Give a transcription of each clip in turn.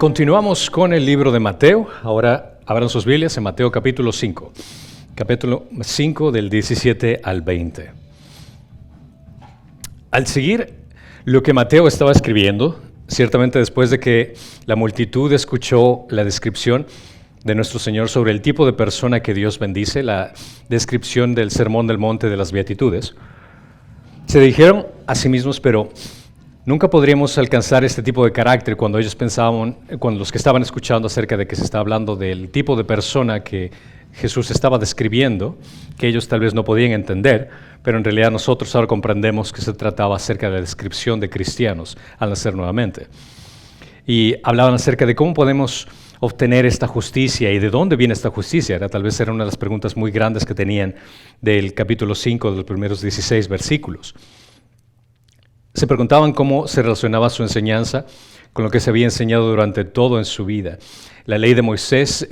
Continuamos con el libro de Mateo. Ahora abran sus Biblias en Mateo capítulo 5. Capítulo 5 del 17 al 20. Al seguir lo que Mateo estaba escribiendo, ciertamente después de que la multitud escuchó la descripción de nuestro Señor sobre el tipo de persona que Dios bendice, la descripción del Sermón del Monte de las Beatitudes, se dijeron a sí mismos, pero nunca podríamos alcanzar este tipo de carácter cuando ellos pensaban, cuando los que estaban escuchando acerca de que se está hablando del tipo de persona que Jesús estaba describiendo, que ellos tal vez no podían entender, pero en realidad nosotros ahora comprendemos que se trataba acerca de la descripción de cristianos al nacer nuevamente. Y hablaban acerca de cómo podemos obtener esta justicia y de dónde viene esta justicia. Tal vez era una de las preguntas muy grandes que tenían del capítulo 5 de los primeros 16 versículos. Se preguntaban cómo se relacionaba su enseñanza con lo que se había enseñado durante todo en su vida. La ley de Moisés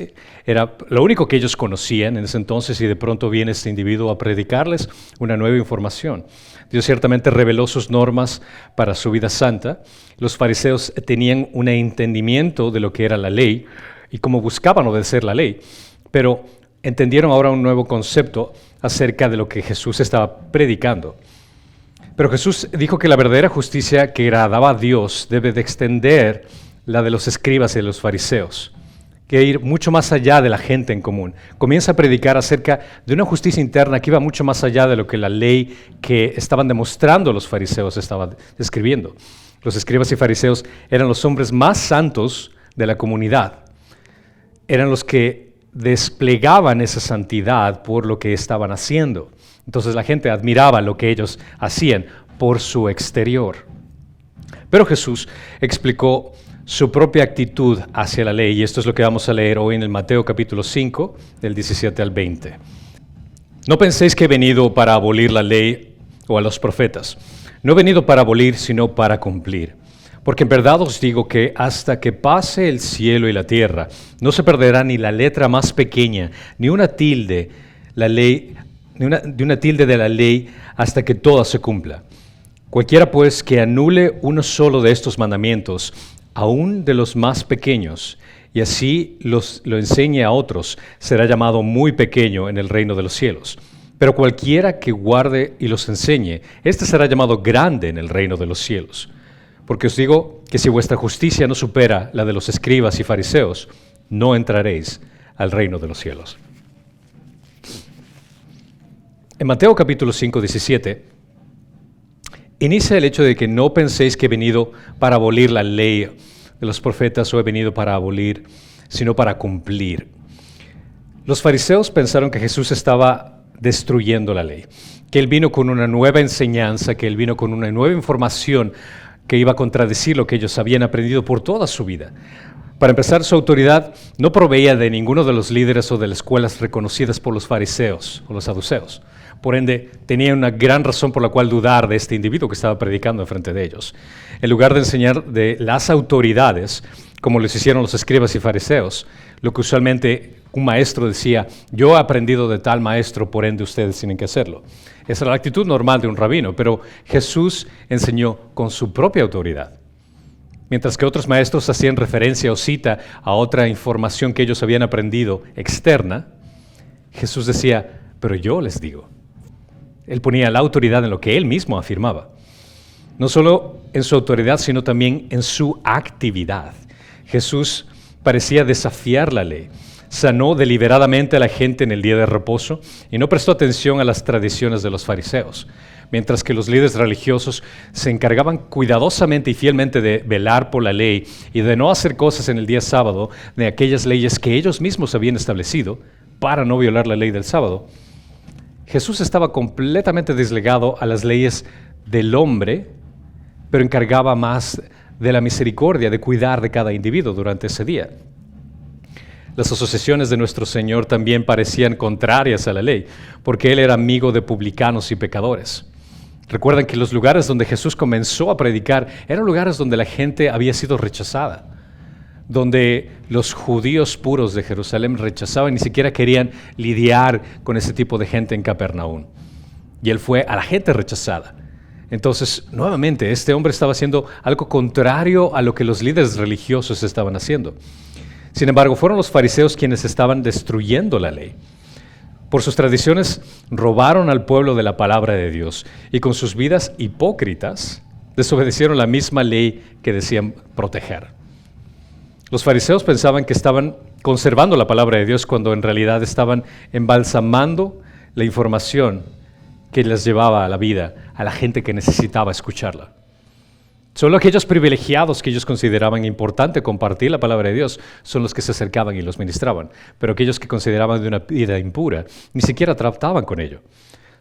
era lo único que ellos conocían en ese entonces y de pronto viene este individuo a predicarles una nueva información. Dios ciertamente reveló sus normas para su vida santa. Los fariseos tenían un entendimiento de lo que era la ley y cómo buscaban obedecer la ley, pero entendieron ahora un nuevo concepto acerca de lo que Jesús estaba predicando. Pero Jesús dijo que la verdadera justicia que agradaba a Dios debe de extender la de los escribas y de los fariseos, que ir mucho más allá de la gente en común. Comienza a predicar acerca de una justicia interna que iba mucho más allá de lo que la ley que estaban demostrando los fariseos estaba describiendo. Los escribas y fariseos eran los hombres más santos de la comunidad. Eran los que desplegaban esa santidad por lo que estaban haciendo. Entonces la gente admiraba lo que ellos hacían por su exterior. Pero Jesús explicó su propia actitud hacia la ley, y esto es lo que vamos a leer hoy en el Mateo capítulo 5, del 17 al 20. No penséis que he venido para abolir la ley o a los profetas. No he venido para abolir, sino para cumplir. Porque en verdad os digo que hasta que pase el cielo y la tierra, no se perderá ni la letra más pequeña, ni una tilde, de una tilde de la ley hasta que toda se cumpla. Cualquiera pues que anule uno solo de estos mandamientos, aun de los más pequeños, y así lo enseñe a otros, será llamado muy pequeño en el reino de los cielos. Pero cualquiera que guarde y los enseñe, este será llamado grande en el reino de los cielos. Porque os digo que si vuestra justicia no supera la de los escribas y fariseos, no entraréis al reino de los cielos. En Mateo capítulo 5, 17, inicia el hecho de que no penséis que he venido para abolir la ley de los profetas o he venido para abolir, sino para cumplir. Los fariseos pensaron que Jesús estaba destruyendo la ley, que Él vino con una nueva enseñanza, que Él vino con una nueva información que iba a contradecir lo que ellos habían aprendido por toda su vida. Para empezar, su autoridad no proveía de ninguno de los líderes o de las escuelas reconocidas por los fariseos o los saduceos. Por ende, tenía una gran razón por la cual dudar de este individuo que estaba predicando enfrente de ellos. En lugar de enseñar de las autoridades, como les hicieron los escribas y fariseos, lo que usualmente un maestro decía, yo he aprendido de tal maestro, por ende ustedes tienen que hacerlo. Esa era la actitud normal de un rabino, pero Jesús enseñó con su propia autoridad. Mientras que otros maestros hacían referencia o cita a otra información que ellos habían aprendido externa, Jesús decía, pero yo les digo. Él ponía la autoridad en lo que Él mismo afirmaba. No solo en su autoridad, sino también en su actividad. Jesús parecía desafiar la ley. Sanó deliberadamente a la gente en el día de reposo y no prestó atención a las tradiciones de los fariseos. Mientras que los líderes religiosos se encargaban cuidadosamente y fielmente de velar por la ley y de no hacer cosas en el día sábado de aquellas leyes que ellos mismos habían establecido para no violar la ley del sábado, Jesús estaba completamente desligado a las leyes del hombre, pero encargaba más de la misericordia, de cuidar de cada individuo durante ese día. Las asociaciones de nuestro Señor también parecían contrarias a la ley, porque Él era amigo de publicanos y pecadores. Recuerden que los lugares donde Jesús comenzó a predicar eran lugares donde la gente había sido rechazada, donde los judíos puros de Jerusalén rechazaban, ni siquiera querían lidiar con ese tipo de gente en Capernaum. Y Él fue a la gente rechazada. Entonces, nuevamente, este hombre estaba haciendo algo contrario a lo que los líderes religiosos estaban haciendo. Sin embargo, fueron los fariseos quienes estaban destruyendo la ley. Por sus tradiciones, robaron al pueblo de la palabra de Dios y con sus vidas hipócritas desobedecieron la misma ley que decían proteger. Los fariseos pensaban que estaban conservando la palabra de Dios cuando en realidad estaban embalsamando la información que les llevaba a la vida a la gente que necesitaba escucharla. Solo aquellos privilegiados que ellos consideraban importante compartir la palabra de Dios son los que se acercaban y los ministraban, pero aquellos que consideraban de una vida impura ni siquiera trataban con ello.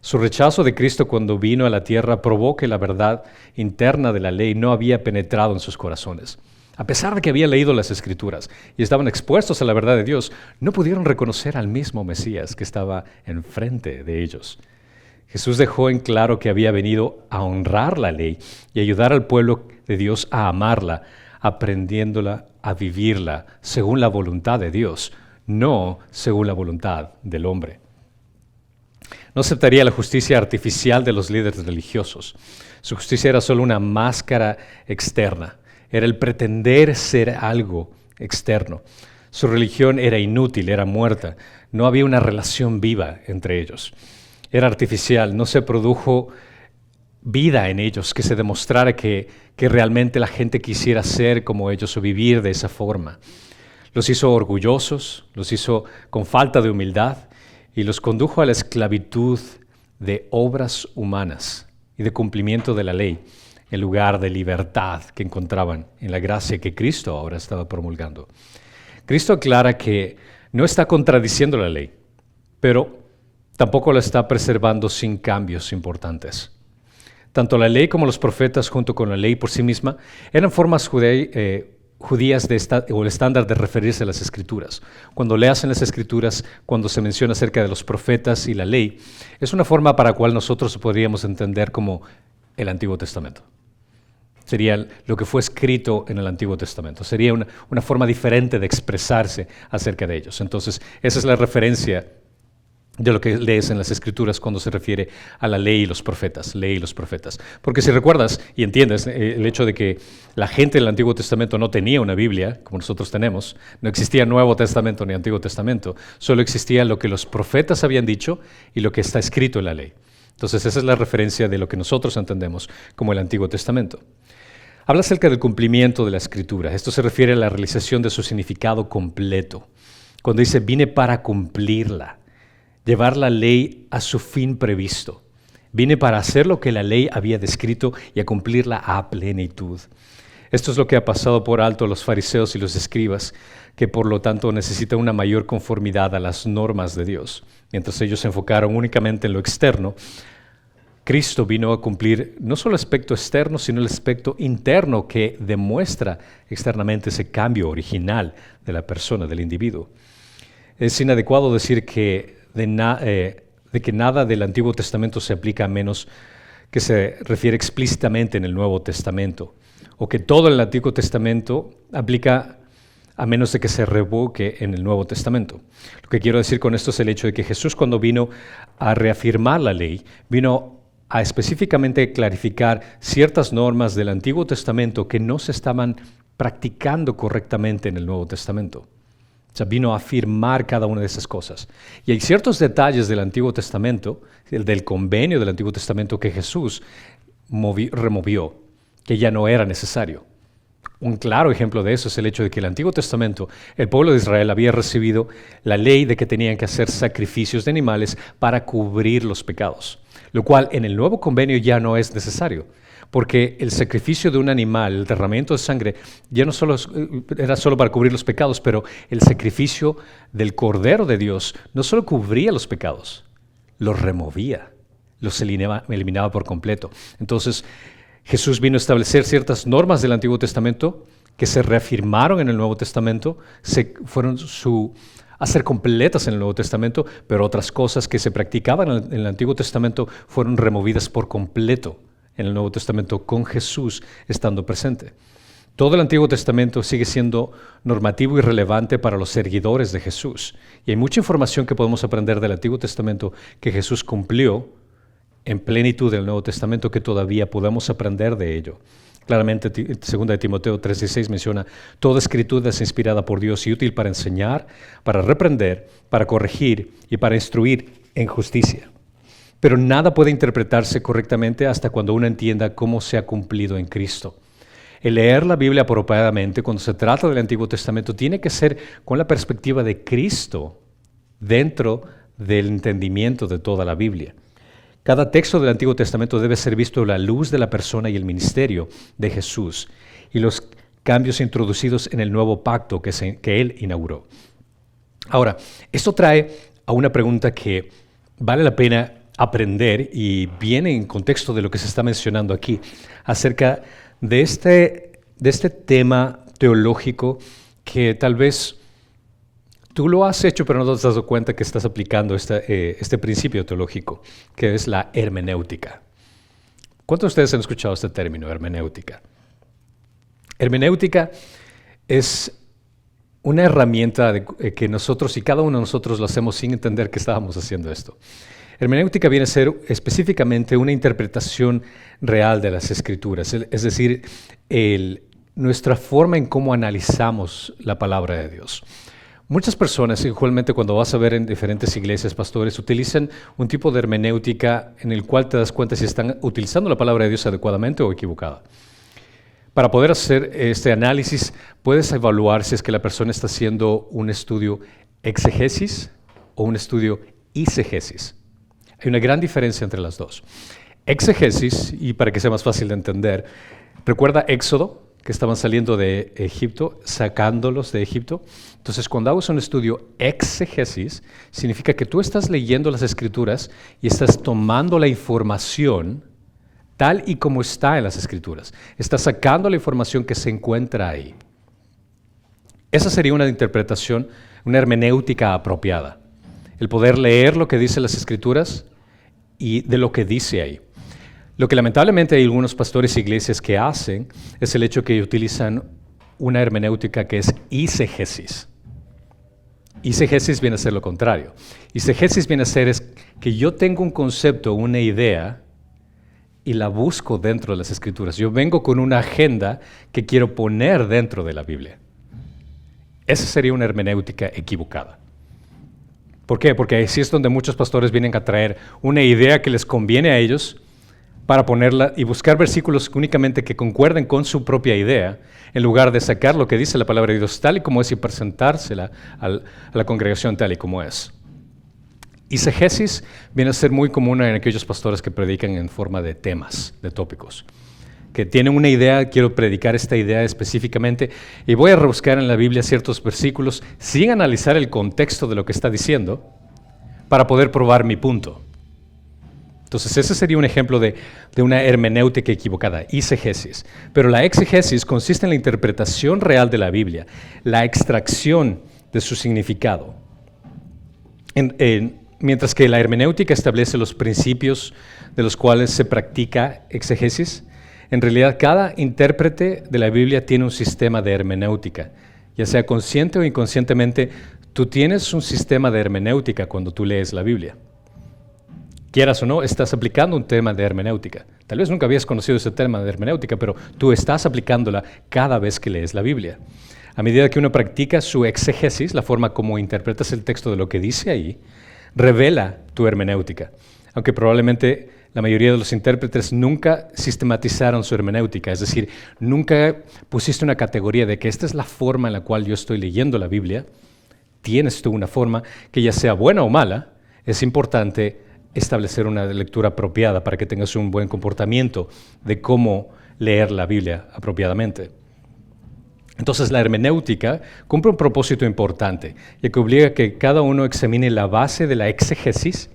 Su rechazo de Cristo cuando vino a la tierra probó que la verdad interna de la ley no había penetrado en sus corazones. A pesar de que habían leído las Escrituras y estaban expuestos a la verdad de Dios, no pudieron reconocer al mismo Mesías que estaba enfrente de ellos. Jesús dejó en claro que había venido a honrar la ley y ayudar al pueblo de Dios a amarla, aprendiéndola a vivirla según la voluntad de Dios, no según la voluntad del hombre. No aceptaría la justicia artificial de los líderes religiosos. Su justicia era solo una máscara externa. Era el pretender ser algo externo. Su religión era inútil, era muerta. No había una relación viva entre ellos. Era artificial, no se produjo vida en ellos que se demostrara que realmente la gente quisiera ser como ellos o vivir de esa forma. Los hizo orgullosos, los hizo con falta de humildad y los condujo a la esclavitud de obras humanas y de cumplimiento de la ley en lugar de libertad que encontraban en la gracia que Cristo ahora estaba promulgando. Cristo aclara que no está contradiciendo la ley, pero tampoco la está preservando sin cambios importantes. Tanto la ley como los profetas, junto con la ley por sí misma, eran formas judías o el estándar de referirse a las Escrituras. Cuando leas en las Escrituras, cuando se menciona acerca de los profetas y la ley, es una forma para la cual nosotros podríamos entender como el Antiguo Testamento. Sería lo que fue escrito en el Antiguo Testamento. Sería una forma diferente de expresarse acerca de ellos. Entonces, esa es la referencia de lo que lees en las Escrituras cuando se refiere a la ley y los profetas, ley y los profetas. Porque si recuerdas y entiendes el hecho de que la gente del Antiguo Testamento no tenía una Biblia, como nosotros tenemos, no existía Nuevo Testamento ni Antiguo Testamento, solo existía lo que los profetas habían dicho y lo que está escrito en la ley. Entonces esa es la referencia de lo que nosotros entendemos como el Antiguo Testamento. Habla acerca del cumplimiento de la Escritura. Esto se refiere a la realización de su significado completo. Cuando dice, vine para cumplirla. Llevar la ley a su fin previsto. Vine para hacer lo que la ley había descrito y a cumplirla a plenitud. Esto es lo que ha pasado por alto a los fariseos y los escribas, que por lo tanto necesitan una mayor conformidad a las normas de Dios. Mientras ellos se enfocaron únicamente en lo externo, Cristo vino a cumplir no solo el aspecto externo, sino el aspecto interno que demuestra externamente ese cambio original de la persona, del individuo. Es inadecuado decir que de que nada del Antiguo Testamento se aplica a menos que se refiere explícitamente en el Nuevo Testamento, o que todo el Antiguo Testamento aplica a menos de que se revoque en el Nuevo Testamento. Lo que quiero decir con esto es el hecho de que Jesús, cuando vino a reafirmar la ley, vino a específicamente clarificar ciertas normas del Antiguo Testamento que no se estaban practicando correctamente en el Nuevo Testamento. O sea, vino a afirmar cada una de esas cosas. Y hay ciertos detalles del Antiguo Testamento, el del convenio del Antiguo Testamento, que Jesús removió, que ya no era necesario. Un claro ejemplo de eso es el hecho de que el Antiguo Testamento, el pueblo de Israel había recibido la ley de que tenían que hacer sacrificios de animales para cubrir los pecados, lo cual en el nuevo convenio ya no es necesario. Porque el sacrificio de un animal, el derramamiento de sangre, ya no solo era solo para cubrir los pecados, pero el sacrificio del Cordero de Dios no solo cubría los pecados, los removía, los eliminaba por completo. Entonces, Jesús vino a establecer ciertas normas del Antiguo Testamento que se reafirmaron en el Nuevo Testamento, fueron a ser completas en el Nuevo Testamento, pero otras cosas que se practicaban en el Antiguo Testamento fueron removidas por completo en el Nuevo Testamento, con Jesús estando presente. Todo el Antiguo Testamento sigue siendo normativo y relevante para los seguidores de Jesús. Y hay mucha información que podemos aprender del Antiguo Testamento que Jesús cumplió en plenitud del Nuevo Testamento que todavía podamos aprender de ello. Claramente, 2 de Timoteo 3:16 menciona, toda escritura es inspirada por Dios y útil para enseñar, para reprender, para corregir y para instruir en justicia. Pero nada puede interpretarse correctamente hasta cuando uno entienda cómo se ha cumplido en Cristo. El leer la Biblia apropiadamente cuando se trata del Antiguo Testamento tiene que ser con la perspectiva de Cristo dentro del entendimiento de toda la Biblia. Cada texto del Antiguo Testamento debe ser visto a la luz de la persona y el ministerio de Jesús y los cambios introducidos en el nuevo pacto que Él inauguró. Ahora, esto trae a una pregunta que vale la pena aprender y viene en contexto de lo que se está mencionando aquí, acerca de este tema teológico que tal vez tú lo has hecho, pero no te has dado cuenta que estás aplicando este principio teológico, que es la hermenéutica. ¿Cuántos de ustedes han escuchado este término, hermenéutica? Hermenéutica es una herramienta que nosotros y cada uno de nosotros lo hacemos sin entender que estábamos haciendo esto. Hermenéutica viene a ser específicamente una interpretación real de las Escrituras, es decir, nuestra forma en cómo analizamos la palabra de Dios. Muchas personas, igualmente cuando vas a ver en diferentes iglesias, pastores, utilizan un tipo de hermenéutica en el cual te das cuenta si están utilizando la palabra de Dios adecuadamente o equivocada. Para poder hacer este análisis, puedes evaluar si es que la persona está haciendo un estudio exegesis o un estudio eisegesis. Hay una gran diferencia entre las dos. Exegesis, y para que sea más fácil de entender, recuerda Éxodo, que estaban saliendo de Egipto, sacándolos de Egipto. Entonces, cuando hago un estudio exegesis, significa que tú estás leyendo las Escrituras y estás tomando la información tal y como está en las Escrituras. Estás sacando la información que se encuentra ahí. Esa sería una interpretación, una hermenéutica apropiada. El poder leer lo que dicen las Escrituras y de lo que dice ahí. Lo que lamentablemente hay algunos pastores e iglesias que hacen es el hecho que utilizan una hermenéutica que es eisegesis. Eisegesis viene a ser lo contrario. Eisegesis viene a ser es que yo tengo un concepto, una idea, y la busco dentro de las Escrituras. Yo vengo con una agenda que quiero poner dentro de la Biblia. Esa sería una hermenéutica equivocada. ¿Por qué? Porque así es donde muchos pastores vienen a traer una idea que les conviene a ellos para ponerla y buscar versículos únicamente que concuerden con su propia idea, en lugar de sacar lo que dice la palabra de Dios tal y como es y presentársela a la congregación tal y como es. Eisegesis viene a ser muy común en aquellos pastores que predican en forma de temas, de tópicos, que tienen una idea, quiero predicar esta idea específicamente y voy a rebuscar en la Biblia ciertos versículos sin analizar el contexto de lo que está diciendo para poder probar mi punto. Entonces ese sería un ejemplo de una hermenéutica equivocada, eisegesis. Pero la exegesis consiste en la interpretación real de la Biblia, la extracción de su significado. Mientras que la hermenéutica establece los principios de los cuales se practica exegesis, en realidad cada intérprete de la Biblia tiene un sistema de hermenéutica, ya sea consciente o inconscientemente, tú tienes un sistema de hermenéutica cuando tú lees la Biblia. Quieras o no, estás aplicando un tema de hermenéutica. Tal vez nunca habías conocido ese tema de hermenéutica, pero tú estás aplicándola cada vez que lees la Biblia. A medida que uno practica su exegesis, la forma como interpretas el texto de lo que dice ahí, revela tu hermenéutica. Aunque probablemente la mayoría de los intérpretes nunca sistematizaron su hermenéutica, es decir, nunca pusiste una categoría de que esta es la forma en la cual yo estoy leyendo la Biblia. Tienes tú una forma que ya sea buena o mala, es importante establecer una lectura apropiada para que tengas un buen comportamiento de cómo leer la Biblia apropiadamente. Entonces la hermenéutica cumple un propósito importante, ya que obliga a que cada uno examine la base de la exegesis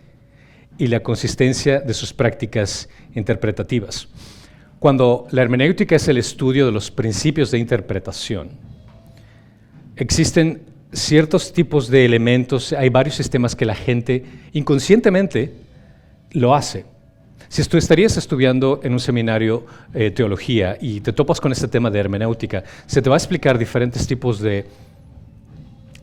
y la consistencia de sus prácticas interpretativas. Cuando la hermenéutica es el estudio de los principios de interpretación, existen ciertos tipos de elementos, hay varios sistemas que la gente inconscientemente lo hace. Si tú estarías estudiando en un seminario teología y te topas con este tema de hermenéutica, se te va a explicar diferentes tipos de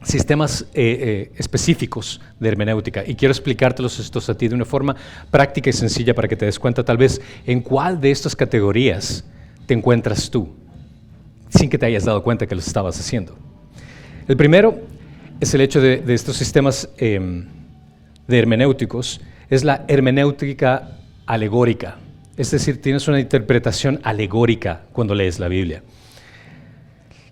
sistemas específicos de hermenéutica, y quiero explicártelos estos a ti de una forma práctica y sencilla para que te des cuenta tal vez en cuál de estas categorías te encuentras tú, sin que te hayas dado cuenta que los estabas haciendo. El primero es el hecho de estos sistemas de hermenéuticos, es la hermenéutica alegórica, es decir, tienes una interpretación alegórica cuando lees la Biblia.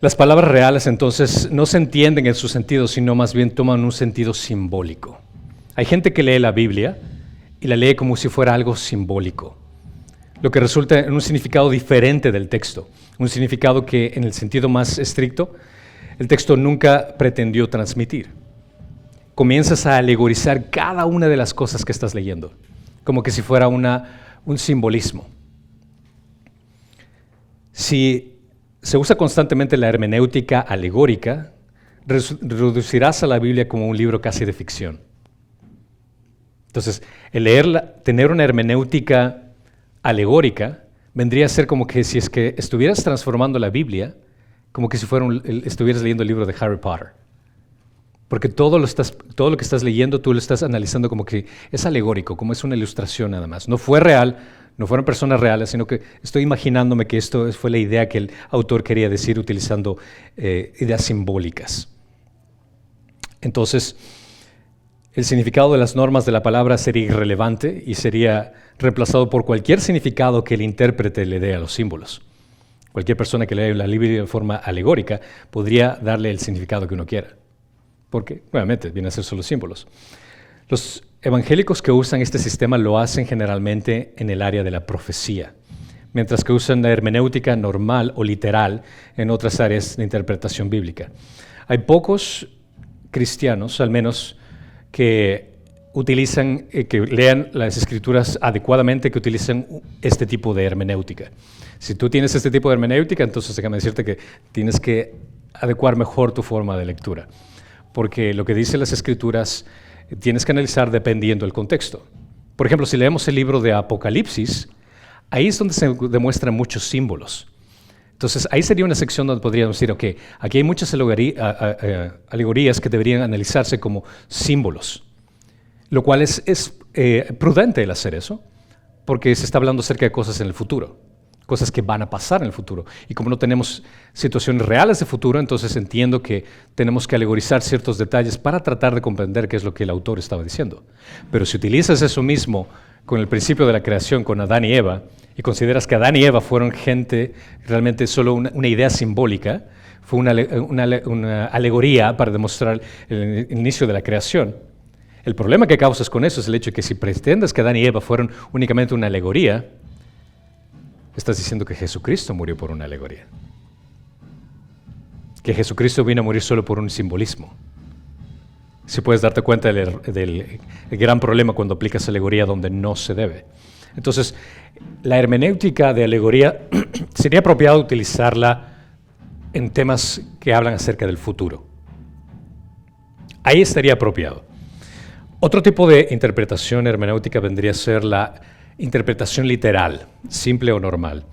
Las palabras reales entonces no se entienden en su sentido, sino más bien toman un sentido simbólico. Hay gente que lee la Biblia y la lee como si fuera algo simbólico, lo que resulta en un significado diferente del texto, un significado que en el sentido más estricto el texto nunca pretendió transmitir. Comienzas a alegorizar cada una de las cosas que estás leyendo, como que si fuera un simbolismo. Si se usa constantemente la hermenéutica alegórica, reducirás a la Biblia como un libro casi de ficción. Entonces, el leerla, tener una hermenéutica alegórica, vendría a ser como que si es que estuvieras transformando la Biblia, como que si estuvieras leyendo el libro de Harry Potter. Porque todo lo que estás leyendo, tú lo estás analizando como que es alegórico, como es una ilustración nada más. No fue real, no fueron personas reales, sino que estoy imaginándome que esto fue la idea que el autor quería decir utilizando ideas simbólicas. Entonces, el significado de las normas de la palabra sería irrelevante y sería reemplazado por cualquier significado que el intérprete le dé a los símbolos. Cualquier persona que lea la Biblia de forma alegórica podría darle el significado que uno quiera, porque, nuevamente, vienen a ser solo símbolos. Los evangélicos que usan este sistema lo hacen generalmente en el área de la profecía, mientras que usan la hermenéutica normal o literal en otras áreas de interpretación bíblica. Hay pocos cristianos, al menos, que lean las escrituras adecuadamente, que utilicen este tipo de hermenéutica. Si tú tienes este tipo de hermenéutica, entonces déjame decirte que tienes que adecuar mejor tu forma de lectura, porque lo que dicen las escrituras tienes que analizar dependiendo del contexto. Por ejemplo, si leemos el libro de Apocalipsis, ahí es donde se demuestran muchos símbolos. Entonces, ahí sería una sección donde podríamos decir, ok, aquí hay muchas alegorías que deberían analizarse como símbolos, lo cual es prudente el hacer eso, porque se está hablando acerca de cosas en el futuro, cosas que van a pasar en el futuro. Y como no tenemos situaciones reales de futuro, entonces entiendo que tenemos que alegorizar ciertos detalles para tratar de comprender qué es lo que el autor estaba diciendo. Pero si utilizas eso mismo con el principio de la creación, con Adán y Eva, y consideras que Adán y Eva fueron gente, realmente solo una idea simbólica, fue una alegoría para demostrar el inicio de la creación. El problema que causas con eso es el hecho de que si pretendes que Adán y Eva fueron únicamente una alegoría, estás diciendo que Jesucristo murió por una alegoría. Que Jesucristo vino a morir solo por un simbolismo. Si puedes darte cuenta del gran problema cuando aplicas alegoría donde no se debe. Entonces, la hermenéutica de alegoría sería apropiado utilizarla en temas que hablan acerca del futuro. Ahí estaría apropiado. Otro tipo de interpretación hermenéutica vendría a ser la interpretación literal, simple o normal.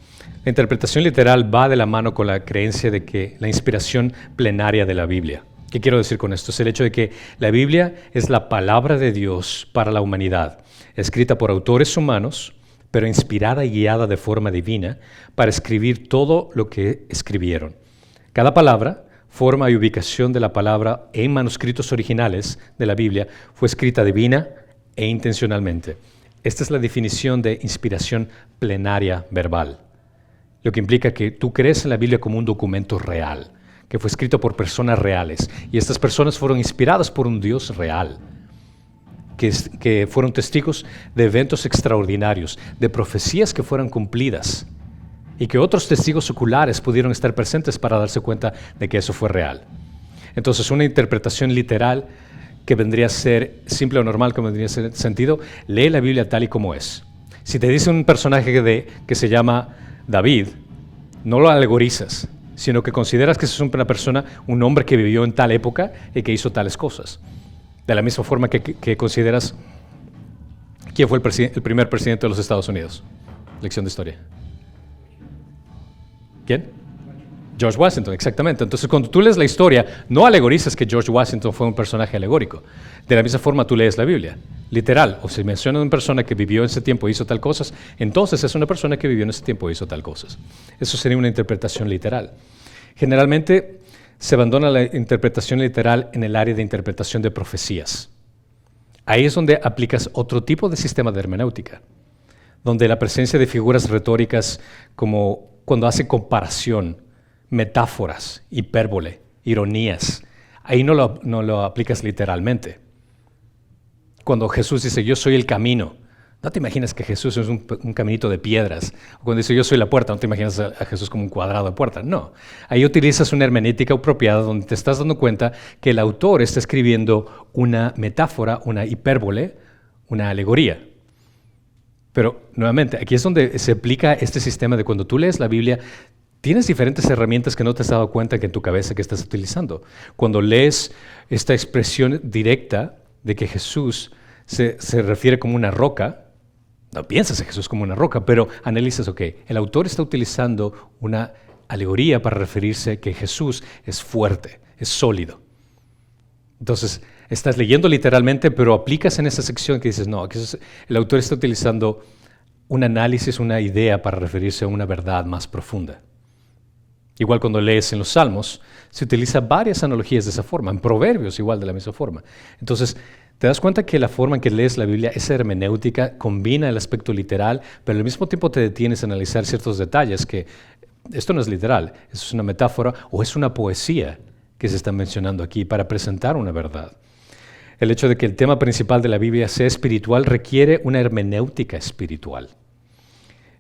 La interpretación literal va de la mano con la creencia de que la inspiración plenaria de la Biblia. ¿Qué quiero decir con esto? Es el hecho de que la Biblia es la palabra de Dios para la humanidad, escrita por autores humanos, pero inspirada y guiada de forma divina para escribir todo lo que escribieron. Cada palabra, forma y ubicación de la palabra en manuscritos originales de la Biblia fue escrita divina e intencionalmente. Esta es la definición de inspiración plenaria verbal, lo que implica que tú crees en la Biblia como un documento real, que fue escrito por personas reales, y estas personas fueron inspiradas por un Dios real, que fueron testigos de eventos extraordinarios, de profecías que fueron cumplidas, y que otros testigos oculares pudieron estar presentes para darse cuenta de que eso fue real. Entonces, una interpretación literal que vendría a ser simple o normal, como vendría a ser sentido, lee la Biblia tal y como es. Si te dice un personaje que se llama David, no lo alegorizas, sino que consideras que es una persona, un hombre que vivió en tal época y que hizo tales cosas. De la misma forma que consideras quién fue el primer presidente de los Estados Unidos. Lección de historia. ¿Quién? George Washington, exactamente. Entonces, cuando tú lees la historia, no alegorizas que George Washington fue un personaje alegórico. De la misma forma, tú lees la Biblia, literal. O si menciona una persona que vivió en ese tiempo y hizo tal cosas, entonces es una persona que vivió en ese tiempo y hizo tal cosas. Eso sería una interpretación literal. Generalmente, se abandona la interpretación literal en el área de interpretación de profecías. Ahí es donde aplicas otro tipo de sistema de hermenéutica, donde la presencia de figuras retóricas como cuando hace comparación, metáforas, hipérbole, ironías, ahí no lo aplicas literalmente. Cuando Jesús dice, yo soy el camino, no te imaginas que Jesús es un caminito de piedras. Cuando dice, yo soy la puerta, no te imaginas a Jesús como un cuadrado de puerta. No, ahí utilizas una hermenéutica apropiada donde te estás dando cuenta que el autor está escribiendo una metáfora, una hipérbole, una alegoría. Pero, nuevamente, aquí es donde se aplica este sistema de cuando tú lees la Biblia, tienes diferentes herramientas que no te has dado cuenta que en tu cabeza que estás utilizando. Cuando lees esta expresión directa de que Jesús se refiere como una roca, no piensas en Jesús como una roca, pero analizas, ok, el autor está utilizando una alegoría para referirse que Jesús es fuerte, es sólido. Entonces, estás leyendo literalmente, pero aplicas en esa sección que dices, no, el autor está utilizando un análisis, una idea para referirse a una verdad más profunda. Igual cuando lees en los Salmos, se utiliza varias analogías de esa forma, en Proverbios igual de la misma forma. Entonces, te das cuenta que la forma en que lees la Biblia, esa hermenéutica, combina el aspecto literal, pero al mismo tiempo te detienes a analizar ciertos detalles que esto no es literal, eso es una metáfora o es una poesía que se está mencionando aquí para presentar una verdad. El hecho de que el tema principal de la Biblia sea espiritual requiere una hermenéutica espiritual.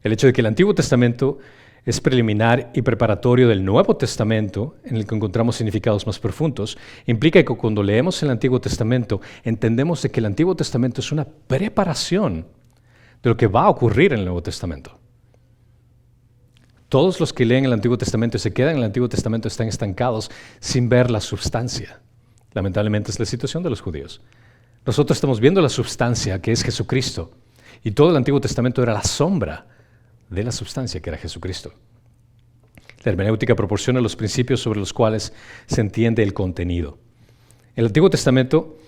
El hecho de que el Antiguo Testamento es preliminar y preparatorio del Nuevo Testamento, en el que encontramos significados más profundos, implica que cuando leemos el Antiguo Testamento, entendemos de que el Antiguo Testamento es una preparación de lo que va a ocurrir en el Nuevo Testamento. Todos los que leen el Antiguo Testamento y se quedan en el Antiguo Testamento están estancados sin ver la substancia. Lamentablemente es la situación de los judíos. Nosotros estamos viendo la substancia que es Jesucristo, y todo el Antiguo Testamento era la sombra de la substancia que era Jesucristo. La hermenéutica proporciona los principios sobre los cuales se entiende el contenido. El Antiguo Testamento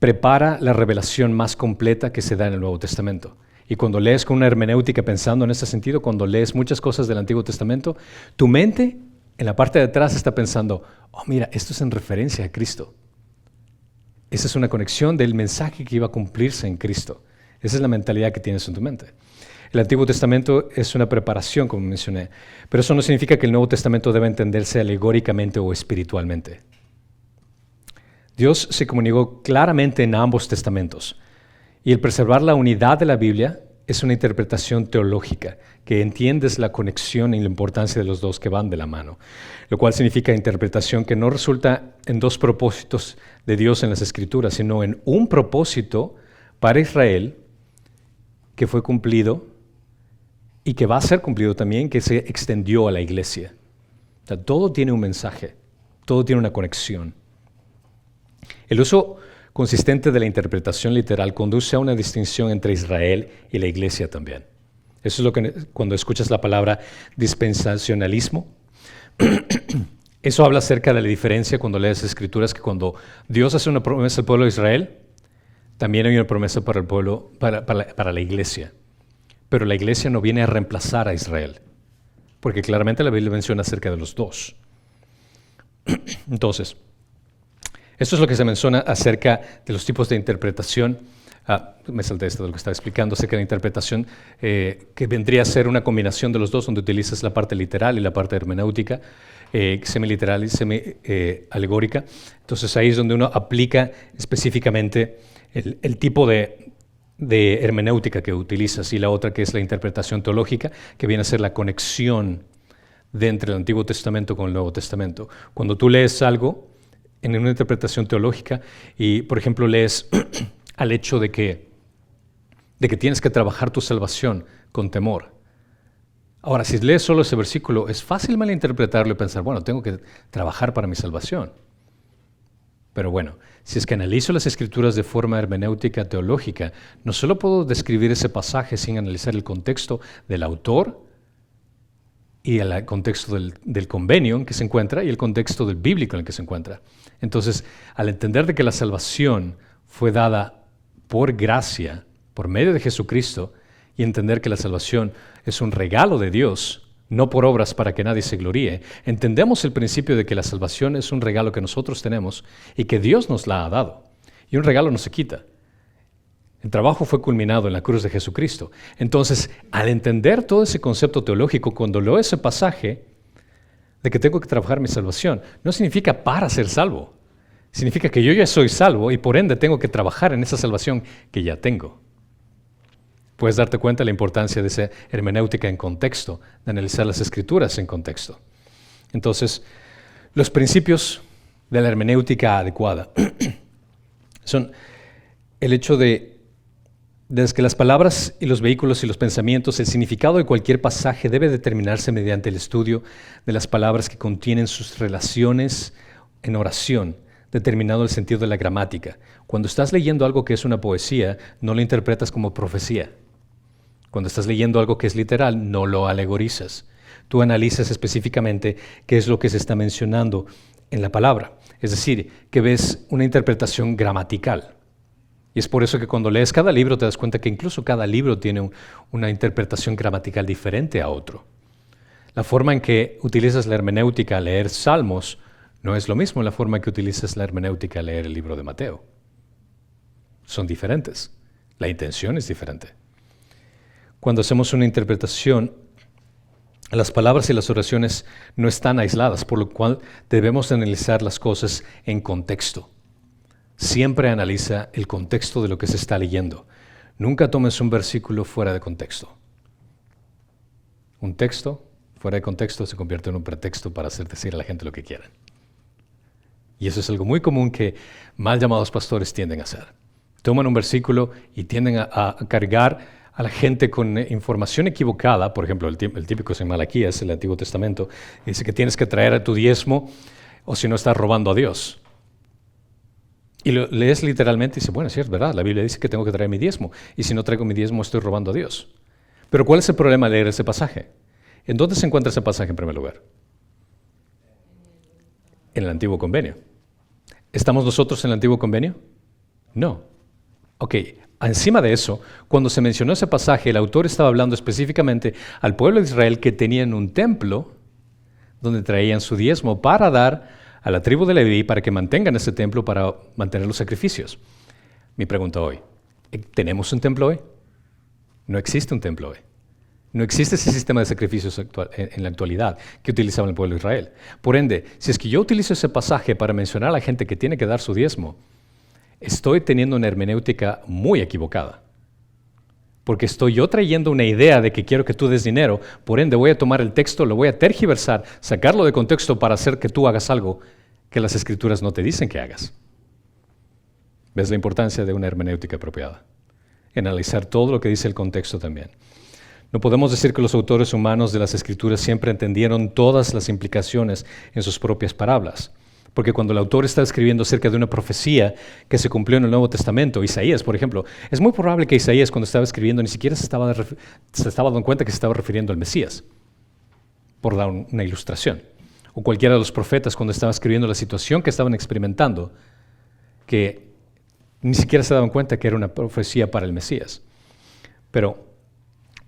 prepara la revelación más completa que se da en el Nuevo Testamento. Y cuando lees con una hermenéutica pensando en ese sentido, cuando lees muchas cosas del Antiguo Testamento, tu mente en la parte de atrás está pensando, oh mira, esto es en referencia a Cristo. Esa es una conexión del mensaje que iba a cumplirse en Cristo. Esa es la mentalidad que tienes en tu mente. El Antiguo Testamento es una preparación, como mencioné, pero eso no significa que el Nuevo Testamento deba entenderse alegóricamente o espiritualmente. Dios se comunicó claramente en ambos testamentos, y el preservar la unidad de la Biblia es una interpretación teológica, que entiendes la conexión y la importancia de los dos que van de la mano, lo cual significa interpretación que no resulta en dos propósitos de Dios en las Escrituras, sino en un propósito para Israel que fue cumplido y que va a ser cumplido también, que se extendió a la iglesia. O sea, todo tiene un mensaje, todo tiene una conexión. El uso consistente de la interpretación literal conduce a una distinción entre Israel y la iglesia también. Eso es lo que cuando escuchas la palabra dispensacionalismo, eso habla acerca de la diferencia cuando lees Escrituras, que cuando Dios hace una promesa al pueblo de Israel, también hay una promesa para el pueblo, para la iglesia. Pero la iglesia no viene a reemplazar a Israel, porque claramente la Biblia menciona acerca de los dos. Entonces, esto es lo que se menciona acerca de los tipos de interpretación. Me salté esto de lo que estaba explicando acerca de interpretación, que vendría a ser una combinación de los dos, donde utilizas la parte literal y la parte hermenéutica, semiliteral y semi-alegórica. Entonces ahí es donde uno aplica específicamente el tipo de hermenéutica que utilizas, y la otra que es la interpretación teológica, que viene a ser la conexión entre el Antiguo Testamento con el Nuevo Testamento. Cuando tú lees algo en una interpretación teológica y, por ejemplo, lees al hecho de que tienes que trabajar tu salvación con temor. Ahora, si lees solo ese versículo, es fácil malinterpretarlo y pensar, bueno, tengo que trabajar para mi salvación. Pero bueno, si es que analizo las Escrituras de forma hermenéutica teológica, no solo puedo describir ese pasaje sin analizar el contexto del autor y el contexto del convenio en que se encuentra y el contexto del bíblico en el que se encuentra. Entonces, al entender de que la salvación fue dada por gracia, por medio de Jesucristo, y entender que la salvación es un regalo de Dios, no por obras para que nadie se gloríe, entendemos el principio de que la salvación es un regalo que nosotros tenemos y que Dios nos la ha dado. Y un regalo no se quita. El trabajo fue culminado en la cruz de Jesucristo. Entonces, al entender todo ese concepto teológico, cuando leo ese pasaje de que tengo que trabajar mi salvación, no significa para ser salvo. Significa que yo ya soy salvo y por ende tengo que trabajar en esa salvación que ya tengo. Puedes darte cuenta de la importancia de esa hermenéutica en contexto, de analizar las Escrituras en contexto. Entonces, los principios de la hermenéutica adecuada son el hecho de desde que las palabras y los vehículos y los pensamientos, el significado de cualquier pasaje debe determinarse mediante el estudio de las palabras que contienen sus relaciones en oración, determinado el sentido de la gramática. Cuando estás leyendo algo que es una poesía, no lo interpretas como profecía. Cuando estás leyendo algo que es literal, no lo alegorizas. Tú analizas específicamente qué es lo que se está mencionando en la palabra. Es decir, que ves una interpretación gramatical. Y es por eso que cuando lees cada libro te das cuenta que incluso cada libro tiene una interpretación gramatical diferente a otro. La forma en que utilizas la hermenéutica al leer Salmos no es lo mismo la forma en que utilizas la hermenéutica al leer el libro de Mateo. Son diferentes. La intención es diferente. Cuando hacemos una interpretación, las palabras y las oraciones no están aisladas, por lo cual debemos analizar las cosas en contexto. Siempre analiza el contexto de lo que se está leyendo. Nunca tomes un versículo fuera de contexto. Un texto fuera de contexto se convierte en un pretexto para hacer decir a la gente lo que quieran. Y eso es algo muy común que mal llamados pastores tienden a hacer. Toman un versículo y tienden a cargar a la gente con información equivocada. Por ejemplo, el típico es en Malaquías, el Antiguo Testamento, dice que tienes que traer a tu diezmo o si no estás robando a Dios. Y lo lees literalmente y dices, bueno, sí, es verdad, la Biblia dice que tengo que traer mi diezmo, y si no traigo mi diezmo estoy robando a Dios. Pero ¿cuál es el problema de leer ese pasaje? ¿En dónde se encuentra ese pasaje en primer lugar? En el Antiguo Convenio. ¿Estamos nosotros en el Antiguo Convenio? No. Ok, encima de eso, cuando se mencionó ese pasaje, el autor estaba hablando específicamente al pueblo de Israel que tenían un templo donde traían su diezmo para dar a la tribu de Leví para que mantengan ese templo para mantener los sacrificios. Mi pregunta hoy, ¿tenemos un templo hoy? No existe un templo hoy. No existe ese sistema de sacrificios en la actualidad que utilizaba el pueblo de Israel. Por ende, si es que yo utilizo ese pasaje para mencionar a la gente que tiene que dar su diezmo, estoy teniendo una hermenéutica muy equivocada. Porque estoy yo trayendo una idea de que quiero que tú des dinero, por ende voy a tomar el texto, lo voy a tergiversar, sacarlo de contexto para hacer que tú hagas algo que las Escrituras no te dicen que hagas. ¿Ves la importancia de una hermenéutica apropiada? Analizar todo lo que dice el contexto también. No podemos decir que los autores humanos de las Escrituras siempre entendieron todas las implicaciones en sus propias parábolas. Porque cuando el autor está escribiendo acerca de una profecía que se cumplió en el Nuevo Testamento, Isaías, por ejemplo, es muy probable que Isaías, cuando estaba escribiendo, ni siquiera se estaba dando cuenta que se estaba refiriendo al Mesías, por dar una ilustración. O cualquiera de los profetas, cuando estaba escribiendo la situación que estaban experimentando, que ni siquiera se daban cuenta que era una profecía para el Mesías. Pero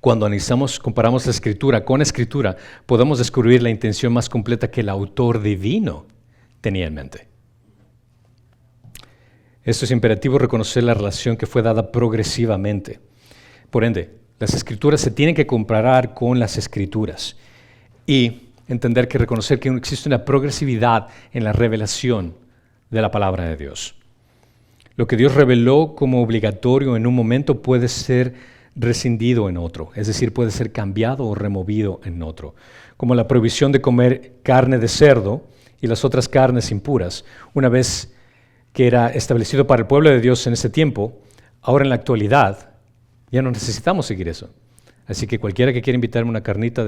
cuando analizamos, comparamos la Escritura con Escritura, podemos descubrir la intención más completa que el autor divino tenía en mente. Esto es imperativo reconocer la relación que fue dada progresivamente. Por ende, las Escrituras se tienen que comparar con las Escrituras y entender que reconocer que existe una progresividad en la revelación de la palabra de Dios. Lo que Dios reveló como obligatorio en un momento puede ser rescindido en otro, es decir, puede ser cambiado o removido en otro, como la prohibición de comer carne de cerdo y las otras carnes impuras, una vez que era establecido para el pueblo de Dios en ese tiempo. Ahora en la actualidad ya no necesitamos seguir eso. Así que cualquiera que quiera invitarme una carnita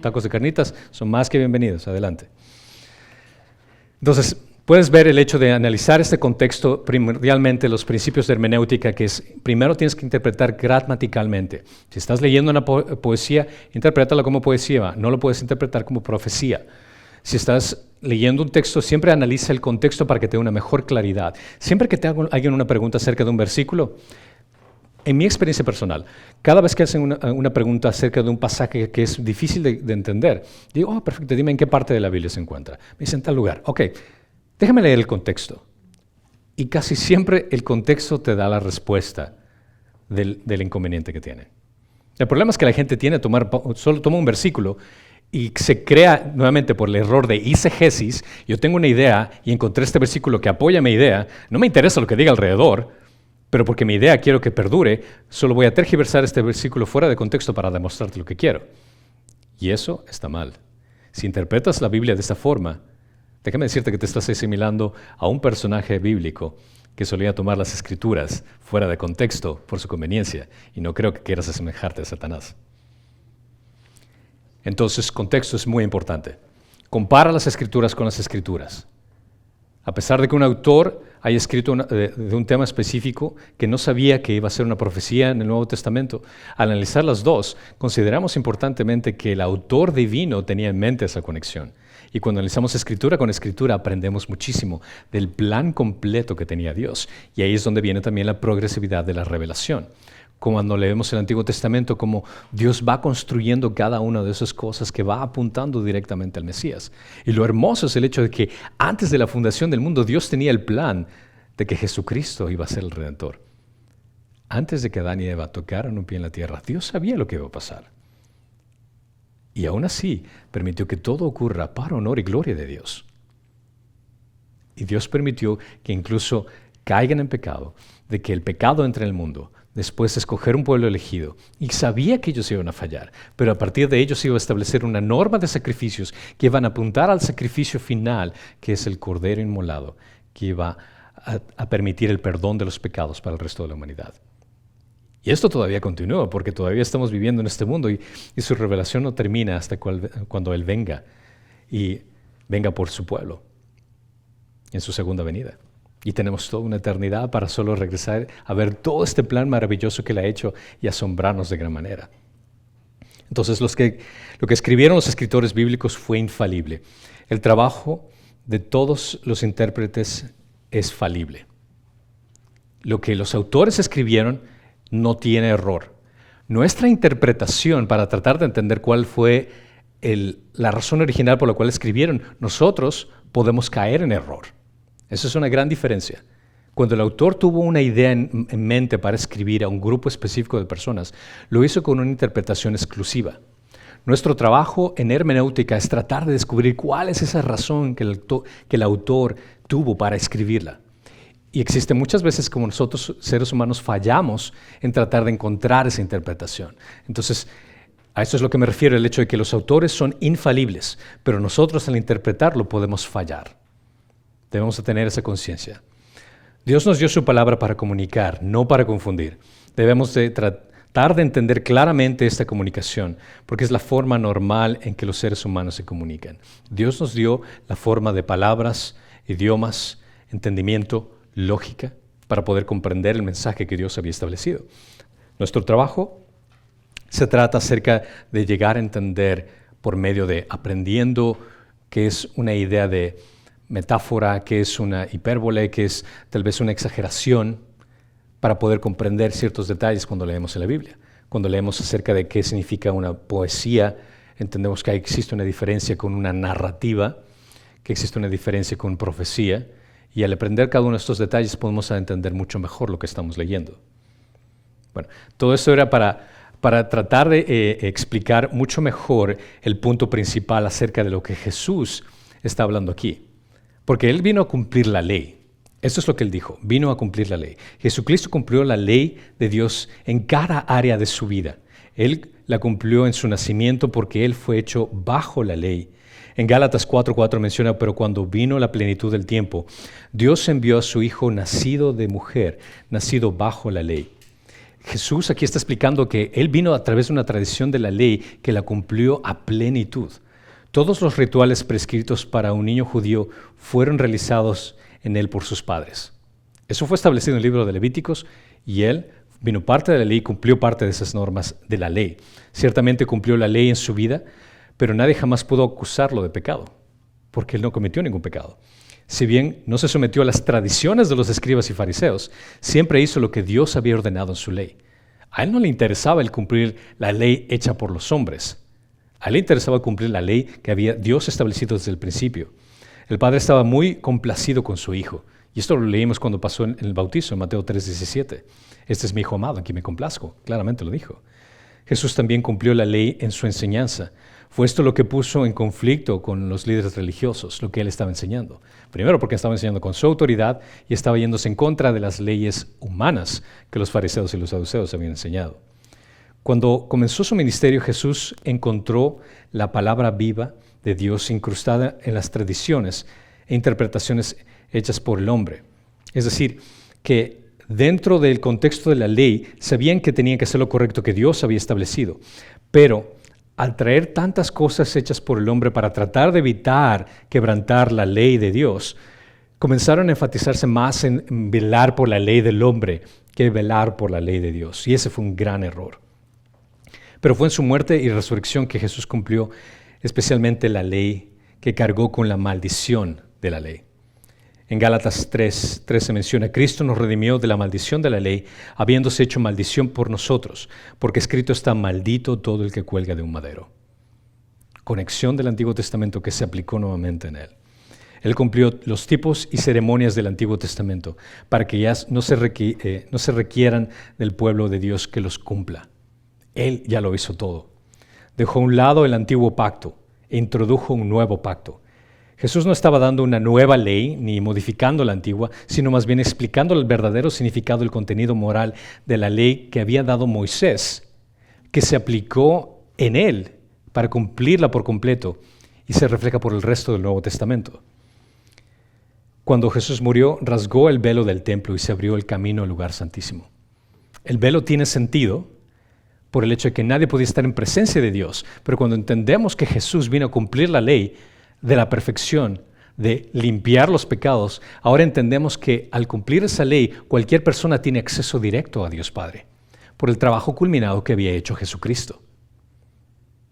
tacos de carnitas son más que bienvenidos. Adelante. Entonces, puedes ver el hecho de analizar este contexto primordialmente los principios de hermenéutica, que es, primero tienes que interpretar gramaticalmente. Si estás leyendo una poesía, interprétala como poesía, no lo puedes interpretar como profecía. Si estás leyendo un texto, siempre analiza el contexto para que te dé una mejor claridad. Siempre que te haga alguien una pregunta acerca de un versículo, en mi experiencia personal, cada vez que hacen una pregunta acerca de un pasaje que es difícil de entender, digo, perfecto, dime en qué parte de la Biblia se encuentra. Me dicen tal lugar. Ok, déjame leer el contexto. Y casi siempre el contexto te da la respuesta del inconveniente que tiene. El problema es que la gente solo toma un versículo y se crea nuevamente por el error de eisegesis. Yo tengo una idea y encontré este versículo que apoya mi idea. No me interesa lo que diga alrededor, pero porque mi idea quiero que perdure, solo voy a tergiversar este versículo fuera de contexto para demostrarte lo que quiero. Y eso está mal. Si interpretas la Biblia de esta forma, déjame decirte que te estás asimilando a un personaje bíblico que solía tomar las escrituras fuera de contexto por su conveniencia, y no creo que quieras asemejarte a Satanás. Entonces, contexto es muy importante. Compara las escrituras con las escrituras. A pesar de que un autor haya escrito de un tema específico que no sabía que iba a ser una profecía en el Nuevo Testamento, al analizar las dos, consideramos importantemente que el autor divino tenía en mente esa conexión. Y cuando analizamos escritura con escritura, aprendemos muchísimo del plan completo que tenía Dios. Y ahí es donde viene también la progresividad de la revelación. Cuando leemos el Antiguo Testamento, como Dios va construyendo cada una de esas cosas que va apuntando directamente al Mesías. Y lo hermoso es el hecho de que antes de la fundación del mundo, Dios tenía el plan de que Jesucristo iba a ser el Redentor. Antes de que Adán y Eva tocaran un pie en la tierra, Dios sabía lo que iba a pasar. Y aún así, permitió que todo ocurra para honor y gloria de Dios. Y Dios permitió que incluso caigan en pecado, de que el pecado entre en el mundo, después de escoger un pueblo elegido, y sabía que ellos iban a fallar, pero a partir de ellos iba a establecer una norma de sacrificios que iban a apuntar al sacrificio final, que es el Cordero inmolado, que iba a permitir el perdón de los pecados para el resto de la humanidad. Y esto todavía continúa, porque todavía estamos viviendo en este mundo y su revelación no termina hasta cuando Él venga, y venga por su pueblo, en su segunda venida. Y tenemos toda una eternidad para solo regresar a ver todo este plan maravilloso que Él ha hecho y asombrarnos de gran manera. Entonces, lo que escribieron los escritores bíblicos fue infalible. El trabajo de todos los intérpretes es falible. Lo que los autores escribieron no tiene error. Nuestra interpretación para tratar de entender cuál fue la razón original por la cual escribieron, nosotros podemos caer en error. Esa es una gran diferencia. Cuando el autor tuvo una idea en mente para escribir a un grupo específico de personas, lo hizo con una interpretación exclusiva. Nuestro trabajo en hermenéutica es tratar de descubrir cuál es esa razón que el autor tuvo para escribirla. Y existe muchas veces como nosotros, seres humanos, fallamos en tratar de encontrar esa interpretación. Entonces, a eso es lo que me refiero, el hecho de que los autores son infalibles, pero nosotros al interpretarlo podemos fallar. Debemos de tener esa conciencia. Dios nos dio su palabra para comunicar, no para confundir. Debemos de tratar de entender claramente esta comunicación, porque es la forma normal en que los seres humanos se comunican. Dios nos dio la forma de palabras, idiomas, entendimiento, lógica, para poder comprender el mensaje que Dios había establecido. Nuestro trabajo se trata acerca de llegar a entender por medio de aprendiendo qué es una idea de metáfora, que es una hipérbole, que es tal vez una exageración, para poder comprender ciertos detalles cuando leemos en la Biblia. Cuando leemos acerca de qué significa una poesía, entendemos que existe una diferencia con una narrativa, que existe una diferencia con profecía, y al aprender cada uno de estos detalles podemos entender mucho mejor lo que estamos leyendo. Bueno, todo esto era para tratar de explicar mucho mejor el punto principal acerca de lo que Jesús está hablando aquí. Porque Él vino a cumplir la ley. Eso es lo que Él dijo, vino a cumplir la ley. Jesucristo cumplió la ley de Dios en cada área de su vida. Él la cumplió en su nacimiento porque Él fue hecho bajo la ley. En Gálatas 4:4 menciona, pero cuando vino la plenitud del tiempo, Dios envió a su Hijo nacido de mujer, nacido bajo la ley. Jesús aquí está explicando que Él vino a través de una tradición de la ley que la cumplió a plenitud. Todos los rituales prescritos para un niño judío fueron realizados en él por sus padres. Eso fue establecido en el libro de Levíticos y él vino parte de la ley y cumplió parte de esas normas de la ley. Ciertamente cumplió la ley en su vida, pero nadie jamás pudo acusarlo de pecado, porque él no cometió ningún pecado. Si bien no se sometió a las tradiciones de los escribas y fariseos, siempre hizo lo que Dios había ordenado en su ley. A él no le interesaba el cumplir la ley hecha por los hombres. A él le interesaba cumplir la ley que había Dios establecido desde el principio. El padre estaba muy complacido con su hijo. Y esto lo leímos cuando pasó en el bautizo, en Mateo 3:17. Este es mi hijo amado, en quien me complazco. Claramente lo dijo. Jesús también cumplió la ley en su enseñanza. Fue esto lo que puso en conflicto con los líderes religiosos, lo que él estaba enseñando. Primero porque estaba enseñando con su autoridad y estaba yéndose en contra de las leyes humanas que los fariseos y los saduceos habían enseñado. Cuando comenzó su ministerio, Jesús encontró la palabra viva de Dios incrustada en las tradiciones e interpretaciones hechas por el hombre. Es decir, que dentro del contexto de la ley sabían que tenían que hacer lo correcto que Dios había establecido, pero al traer tantas cosas hechas por el hombre para tratar de evitar quebrantar la ley de Dios, comenzaron a enfatizarse más en velar por la ley del hombre que velar por la ley de Dios. Y ese fue un gran error. Pero fue en su muerte y resurrección que Jesús cumplió especialmente la ley que cargó con la maldición de la ley. En Gálatas 3:13 se menciona: Cristo nos redimió de la maldición de la ley, habiéndose hecho maldición por nosotros, porque escrito está: maldito todo el que cuelga de un madero. Conexión del Antiguo Testamento que se aplicó nuevamente en él. Él cumplió los tipos y ceremonias del Antiguo Testamento para que ya no se requieran del pueblo de Dios que los cumpla. Él ya lo hizo todo. Dejó a un lado el antiguo pacto e introdujo un nuevo pacto. Jesús no estaba dando una nueva ley ni modificando la antigua, sino más bien explicando el verdadero significado y el contenido moral de la ley que había dado Moisés, que se aplicó en él para cumplirla por completo y se refleja por el resto del Nuevo Testamento. Cuando Jesús murió, rasgó el velo del templo y se abrió el camino al lugar santísimo. El velo tiene sentido por el hecho de que nadie podía estar en presencia de Dios, pero cuando entendemos que Jesús vino a cumplir la ley de la perfección, de limpiar los pecados, ahora entendemos que al cumplir esa ley, cualquier persona tiene acceso directo a Dios Padre, por el trabajo culminado que había hecho Jesucristo.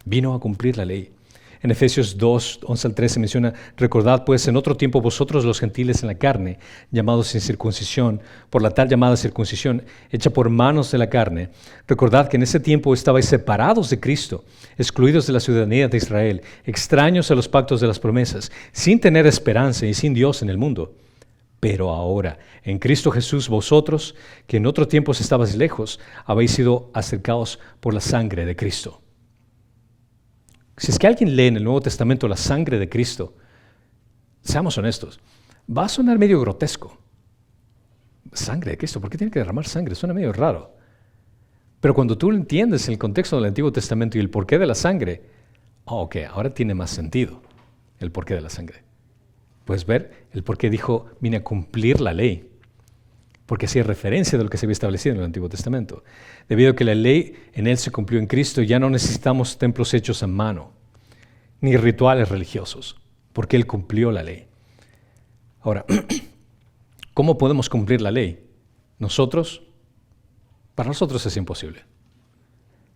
Vino a cumplir la ley. En Efesios 2:11-13 menciona: recordad pues en otro tiempo vosotros los gentiles en la carne, llamados sin circuncisión, por la tal llamada circuncisión, hecha por manos de la carne. Recordad que en ese tiempo estabais separados de Cristo, excluidos de la ciudadanía de Israel, extraños a los pactos de las promesas, sin tener esperanza y sin Dios en el mundo. Pero ahora, en Cristo Jesús, vosotros, que en otro tiempo estabais lejos, habéis sido acercados por la sangre de Cristo. Si es que alguien lee en el Nuevo Testamento la sangre de Cristo, seamos honestos, va a sonar medio grotesco. Sangre de Cristo, ¿por qué tiene que derramar sangre? Suena medio raro. Pero cuando tú entiendes el contexto del Antiguo Testamento y el porqué de la sangre, ok, ahora tiene más sentido el porqué de la sangre. Puedes ver el porqué dijo: vine a cumplir la ley, porque hacía referencia de lo que se había establecido en el Antiguo Testamento. Debido a que la ley en él se cumplió en Cristo, ya no necesitamos templos hechos a mano, ni rituales religiosos, porque él cumplió la ley. Ahora, ¿cómo podemos cumplir la ley? Para nosotros es imposible.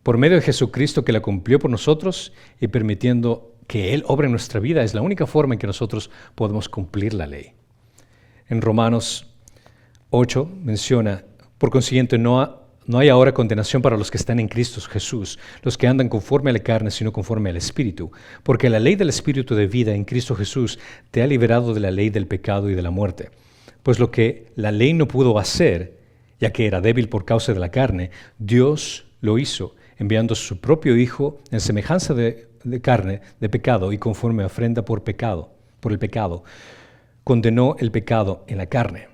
Por medio de Jesucristo, que la cumplió por nosotros y permitiendo que él obre en nuestra vida, es la única forma en que nosotros podemos cumplir la ley. En Romanos 8 menciona: por consiguiente no hay ahora condenación para los que están en Cristo Jesús, los que andan conforme a la carne, sino conforme al Espíritu, porque la ley del Espíritu de vida en Cristo Jesús te ha liberado de la ley del pecado y de la muerte. Pues lo que la ley no pudo hacer, ya que era débil por causa de la carne, Dios lo hizo, enviando a su propio Hijo en semejanza de carne, de pecado, y conforme ofrenda por el pecado, condenó el pecado en la carne.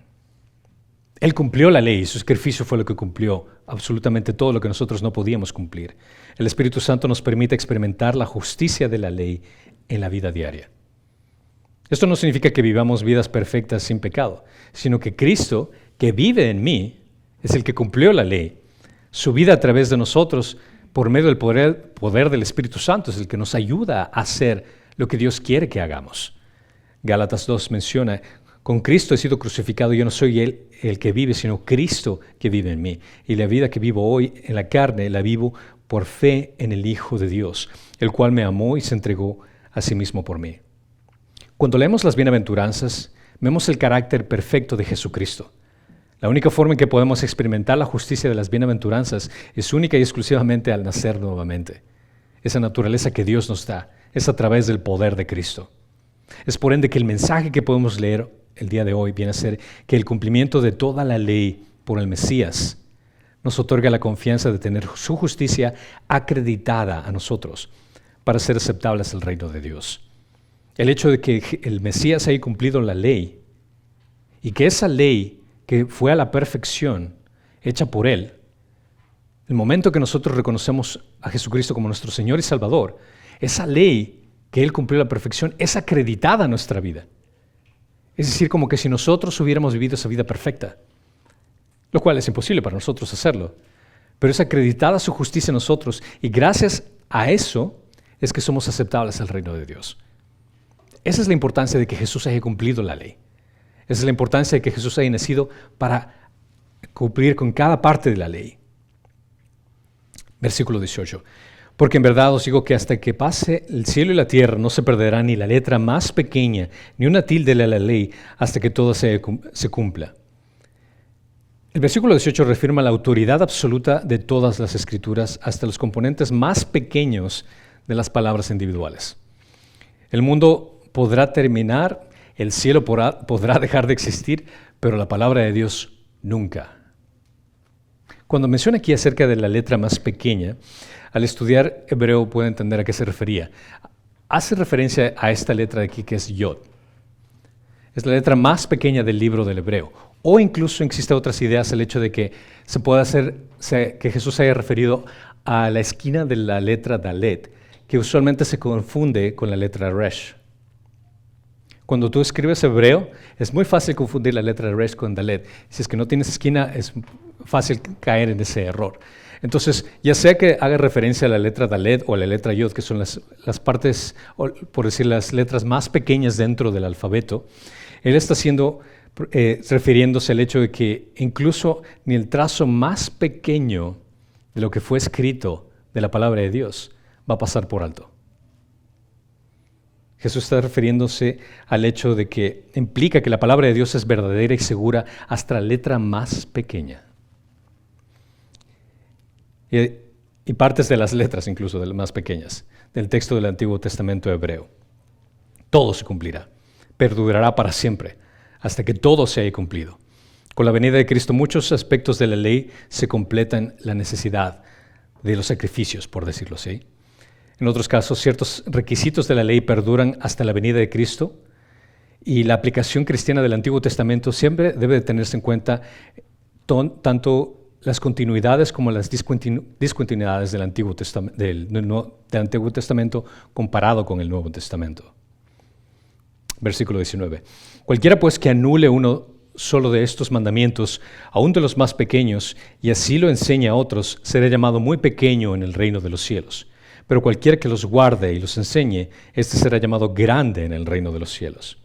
Él cumplió la ley, su sacrificio fue lo que cumplió absolutamente todo lo que nosotros no podíamos cumplir. El Espíritu Santo nos permite experimentar la justicia de la ley en la vida diaria. Esto no significa que vivamos vidas perfectas sin pecado, sino que Cristo, que vive en mí, es el que cumplió la ley. Su vida a través de nosotros, por medio del poder del Espíritu Santo, es el que nos ayuda a hacer lo que Dios quiere que hagamos. Gálatas 2 menciona, con Cristo he sido crucificado, yo no soy el que vive, sino Cristo que vive en mí. Y la vida que vivo hoy en la carne, la vivo por fe en el Hijo de Dios, el cual me amó y se entregó a sí mismo por mí. Cuando leemos las bienaventuranzas, vemos el carácter perfecto de Jesucristo. La única forma en que podemos experimentar la justicia de las bienaventuranzas es única y exclusivamente al nacer nuevamente. Esa naturaleza que Dios nos da es a través del poder de Cristo. Es por ende que el mensaje que podemos leer el día de hoy viene a ser que el cumplimiento de toda la ley por el Mesías nos otorga la confianza de tener su justicia acreditada a nosotros para ser aceptables al reino de Dios. El hecho de que el Mesías haya cumplido la ley y que esa ley que fue a la perfección hecha por Él, el momento que nosotros reconocemos a Jesucristo como nuestro Señor y Salvador, esa ley que Él cumplió a la perfección es acreditada a nuestra vida. Es decir, como que si nosotros hubiéramos vivido esa vida perfecta, lo cual es imposible para nosotros hacerlo, pero es acreditada su justicia en nosotros y gracias a eso es que somos aceptables al reino de Dios. Esa es la importancia de que Jesús haya cumplido la ley. Esa es la importancia de que Jesús haya nacido para cumplir con cada parte de la ley. Versículo 18. Porque en verdad os digo que hasta que pase el cielo y la tierra no se perderá ni la letra más pequeña, ni una tilde de la ley, hasta que todo se cumpla. El versículo 18 reafirma la autoridad absoluta de todas las Escrituras, hasta los componentes más pequeños de las palabras individuales. El mundo podrá terminar, el cielo podrá dejar de existir, pero la palabra de Dios nunca. Cuando menciona aquí acerca de la letra más pequeña, al estudiar hebreo puede entender a qué se refería. Hace referencia a esta letra de aquí que es Yod. Es la letra más pequeña del libro del hebreo. O incluso existen otras ideas, el hecho de que se puede hacer, que Jesús se haya referido a la esquina de la letra Dalet, que usualmente se confunde con la letra Resh. Cuando tú escribes hebreo, es muy fácil confundir la letra Resh con Dalet. Si es que no tienes esquina, es fácil caer en ese error. Entonces, ya sea que haga referencia a la letra Dalet o a la letra Yod, que son las partes, por decir, las letras más pequeñas dentro del alfabeto, él está refiriéndose al hecho de que incluso ni el trazo más pequeño de lo que fue escrito de la palabra de Dios va a pasar por alto. Jesús está refiriéndose al hecho de que implica que la palabra de Dios es verdadera y segura hasta la letra más pequeña. Y partes de las letras, incluso de las más pequeñas, del texto del Antiguo Testamento hebreo. Todo se cumplirá, perdurará para siempre, hasta que todo se haya cumplido. Con la venida de Cristo, muchos aspectos de la ley se completan la necesidad de los sacrificios, por decirlo así. En otros casos, ciertos requisitos de la ley perduran hasta la venida de Cristo, y la aplicación cristiana del Antiguo Testamento siempre debe de tenerse en cuenta tanto las continuidades como las discontinuidades del Antiguo Testamento comparado con el Nuevo Testamento. Versículo 19. Cualquiera pues que anule uno solo de estos mandamientos, aun de los más pequeños, y así lo enseñe a otros, será llamado muy pequeño en el reino de los cielos. Pero cualquiera que los guarde y los enseñe, este será llamado grande en el reino de los cielos.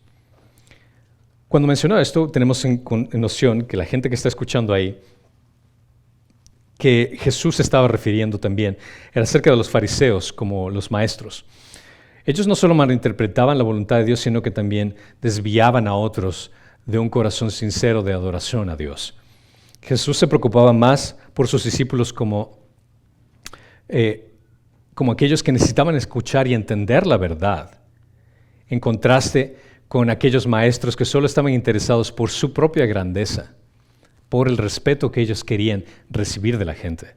Cuando mencionó esto, tenemos en noción que la gente que está escuchando ahí, que Jesús estaba refiriendo también, era acerca de los fariseos como los maestros. Ellos no solo malinterpretaban la voluntad de Dios, sino que también desviaban a otros de un corazón sincero de adoración a Dios. Jesús se preocupaba más por sus discípulos como aquellos que necesitaban escuchar y entender la verdad, en contraste con aquellos maestros que solo estaban interesados por su propia grandeza, por el respeto que ellos querían recibir de la gente.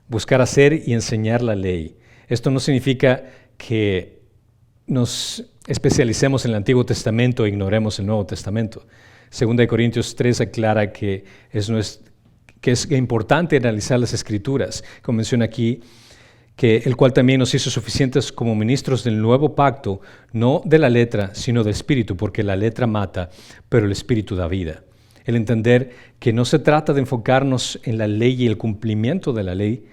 Buscar hacer y enseñar la ley. Esto no significa que nos especialicemos en el Antiguo Testamento e ignoremos el Nuevo Testamento. 2 Corintios 3 aclara que es importante analizar las Escrituras, como menciona aquí, que el cual también nos hizo suficientes como ministros del nuevo pacto, no de la letra, sino del Espíritu, porque la letra mata, pero el Espíritu da vida. El entender que no se trata de enfocarnos en la ley y el cumplimiento de la ley,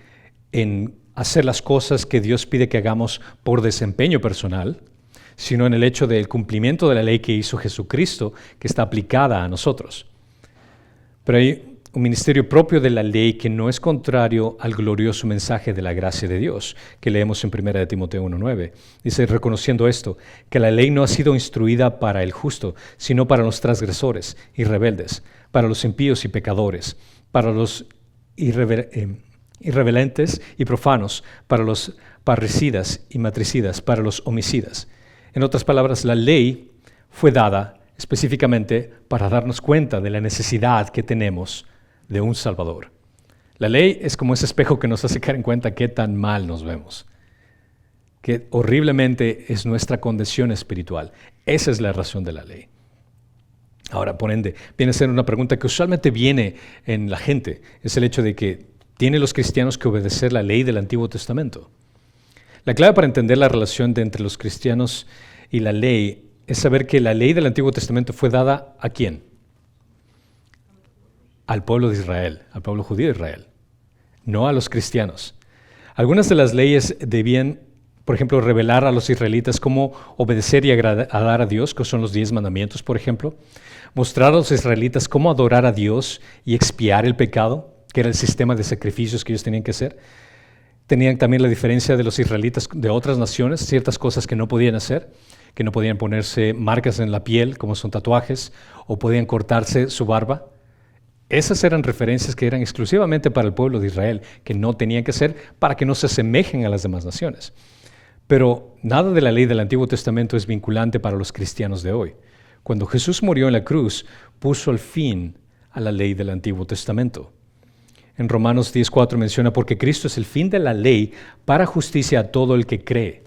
en hacer las cosas que Dios pide que hagamos por desempeño personal, sino en el hecho del cumplimiento de la ley que hizo Jesucristo, que está aplicada a nosotros. Pero hay un ministerio propio de la ley que no es contrario al glorioso mensaje de la gracia de Dios, que leemos en 1 de Timoteo 1:9. Dice, reconociendo esto, que la ley no ha sido instruida para el justo, sino para los transgresores y rebeldes, para los impíos y pecadores, para los irreverentes y profanos, para los parricidas y matricidas, para los homicidas. En otras palabras, la ley fue dada específicamente para darnos cuenta de la necesidad que tenemos de un Salvador. La ley es como ese espejo que nos hace caer en cuenta qué tan mal nos vemos, qué horriblemente es nuestra condición espiritual. Esa es la razón de la ley. Ahora, por ende, viene a ser una pregunta que usualmente viene en la gente, es el hecho de que ¿tienen los cristianos que obedecer la ley del Antiguo Testamento? La clave para entender la relación entre los cristianos y la ley es saber que la ley del Antiguo Testamento fue dada ¿a quién? Al pueblo de Israel, al pueblo judío de Israel, no a los cristianos. Algunas de las leyes debían, por ejemplo, revelar a los israelitas cómo obedecer y agradar a Dios, que son los 10 mandamientos, por ejemplo. Mostrar a los israelitas cómo adorar a Dios y expiar el pecado, que era el sistema de sacrificios que ellos tenían que hacer. Tenían también la diferencia de los israelitas de otras naciones, ciertas cosas que no podían hacer, que no podían ponerse marcas en la piel, como son tatuajes, o podían cortarse su barba. Esas eran referencias que eran exclusivamente para el pueblo de Israel, que no tenían que ser para que no se asemejen a las demás naciones. Pero nada de la ley del Antiguo Testamento es vinculante para los cristianos de hoy. Cuando Jesús murió en la cruz, puso el fin a la ley del Antiguo Testamento. En Romanos 10:4 menciona, porque Cristo es el fin de la ley para justicia a todo el que cree.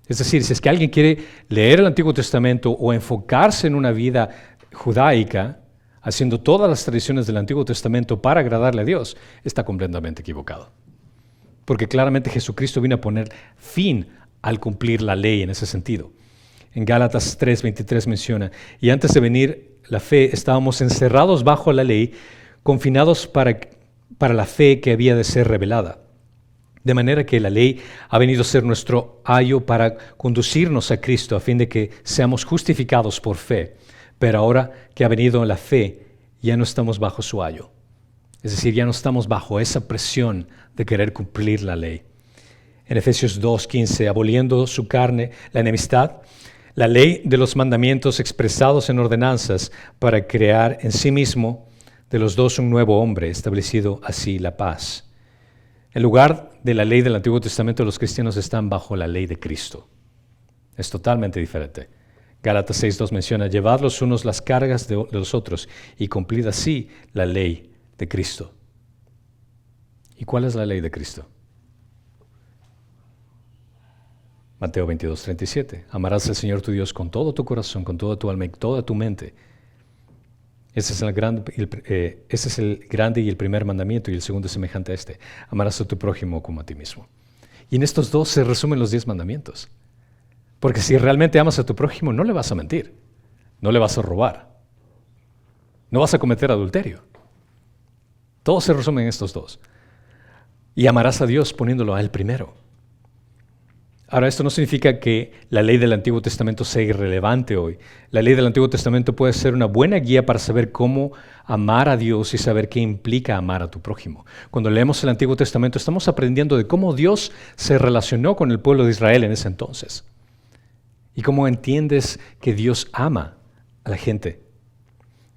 Es decir, si es que alguien quiere leer el Antiguo Testamento o enfocarse en una vida judaica, haciendo todas las tradiciones del Antiguo Testamento para agradarle a Dios, está completamente equivocado. Porque claramente Jesucristo vino a poner fin al cumplir la ley en ese sentido. En Gálatas 3:23 menciona, y antes de venir la fe estábamos encerrados bajo la ley, confinados para la fe que había de ser revelada. De manera que la ley ha venido a ser nuestro ayo para conducirnos a Cristo a fin de que seamos justificados por fe. Pero ahora que ha venido la fe, ya no estamos bajo su ayo. Es decir, ya no estamos bajo esa presión de querer cumplir la ley. En Efesios 2:15, aboliendo su carne, la enemistad, la ley de los mandamientos expresados en ordenanzas para crear en sí mismo de los dos un nuevo hombre, establecido así la paz. En lugar de la ley del Antiguo Testamento, los cristianos están bajo la ley de Cristo. Es totalmente diferente. Gálatas 6:2 menciona, llevad los unos las cargas de los otros y cumplid así la ley de Cristo. ¿Y cuál es la ley de Cristo? Mateo 22:37. Amarás al Señor tu Dios con todo tu corazón, con toda tu alma y toda tu mente. Ese es el grande y el primer mandamiento, y el segundo es semejante a este. Amarás a tu prójimo como a ti mismo. Y en estos dos se resumen los 10 mandamientos. Porque si realmente amas a tu prójimo, no le vas a mentir, no le vas a robar, no vas a cometer adulterio. Todo se resume en estos dos. Y amarás a Dios poniéndolo a Él primero. Ahora, esto no significa que la ley del Antiguo Testamento sea irrelevante hoy. La ley del Antiguo Testamento puede ser una buena guía para saber cómo amar a Dios y saber qué implica amar a tu prójimo. Cuando leemos el Antiguo Testamento, estamos aprendiendo de cómo Dios se relacionó con el pueblo de Israel en ese entonces. ¿Y cómo entiendes que Dios ama a la gente?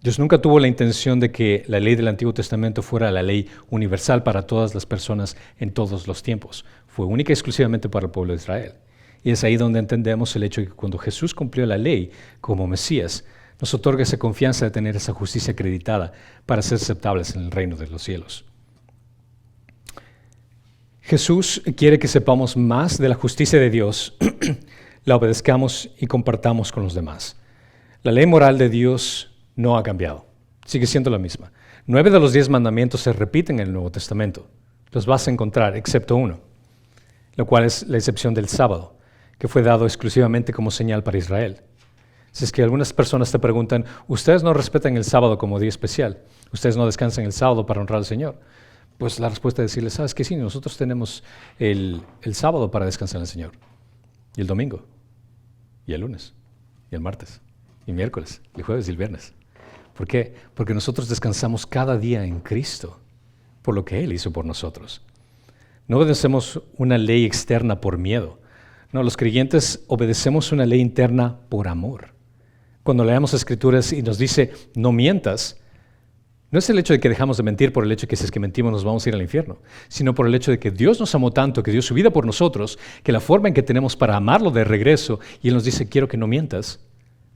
Dios nunca tuvo la intención de que la ley del Antiguo Testamento fuera la ley universal para todas las personas en todos los tiempos. Fue única y exclusivamente para el pueblo de Israel. Y es ahí donde entendemos el hecho de que cuando Jesús cumplió la ley como Mesías, nos otorga esa confianza de tener esa justicia acreditada para ser aceptables en el reino de los cielos. Jesús quiere que sepamos más de la justicia de Dios, la obedezcamos y compartamos con los demás. La ley moral de Dios no ha cambiado, sigue siendo la misma. 9 de los 10 mandamientos se repiten en el Nuevo Testamento. Los vas a encontrar, excepto uno, lo cual es la excepción del sábado, que fue dado exclusivamente como señal para Israel. Si es que algunas personas te preguntan, ustedes no respetan el sábado como día especial, ustedes no descansan el sábado para honrar al Señor, pues la respuesta es decirles, ¿sabes qué? Sí, nosotros tenemos el sábado para descansar al Señor y el domingo. y el lunes, y el martes, y el miércoles, y el jueves y el viernes. ¿Por qué? Porque nosotros descansamos cada día en Cristo, por lo que Él hizo por nosotros. No obedecemos una ley externa por miedo. No, los creyentes obedecemos una ley interna por amor. Cuando leemos Escrituras y nos dice, no mientas, no es el hecho de que dejamos de mentir por el hecho de que si es que mentimos nos vamos a ir al infierno, sino por el hecho de que Dios nos amó tanto, que dio su vida por nosotros, que la forma en que tenemos para amarlo de regreso, y Él nos dice, quiero que no mientas.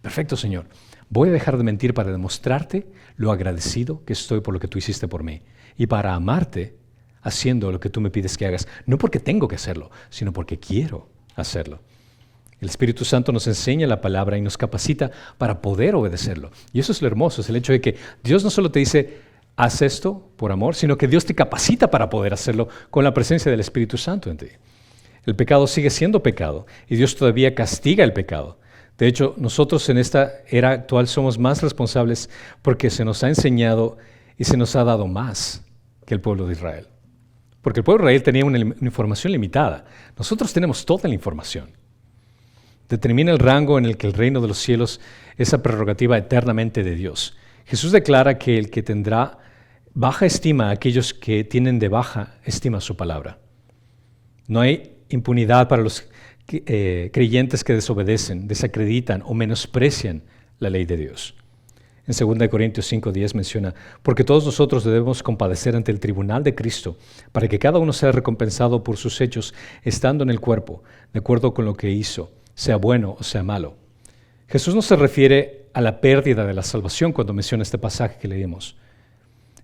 Perfecto, Señor. Voy a dejar de mentir para demostrarte lo agradecido que estoy por lo que tú hiciste por mí, y para amarte haciendo lo que tú me pides que hagas, no porque tengo que hacerlo, sino porque quiero hacerlo. El Espíritu Santo nos enseña la palabra y nos capacita para poder obedecerlo. Y eso es lo hermoso, es el hecho de que Dios no solo te dice, haz esto por amor, sino que Dios te capacita para poder hacerlo con la presencia del Espíritu Santo en ti. El pecado sigue siendo pecado y Dios todavía castiga el pecado. De hecho, nosotros en esta era actual somos más responsables porque se nos ha enseñado y se nos ha dado más que el pueblo de Israel. Porque el pueblo de Israel tenía una información limitada. Nosotros tenemos toda la información. Determina el rango en el que el reino de los cielos es esa prerrogativa eternamente de Dios. Jesús declara que el que tendrá baja estima a aquellos que tienen de baja estima su palabra. No hay impunidad para los creyentes que desobedecen, desacreditan o menosprecian la ley de Dios. En 2 Corintios 5:10 menciona, porque todos nosotros debemos compadecer ante el tribunal de Cristo, para que cada uno sea recompensado por sus hechos, estando en el cuerpo, de acuerdo con lo que hizo, sea bueno o sea malo. Jesús no se refiere a la pérdida de la salvación cuando menciona este pasaje que leímos.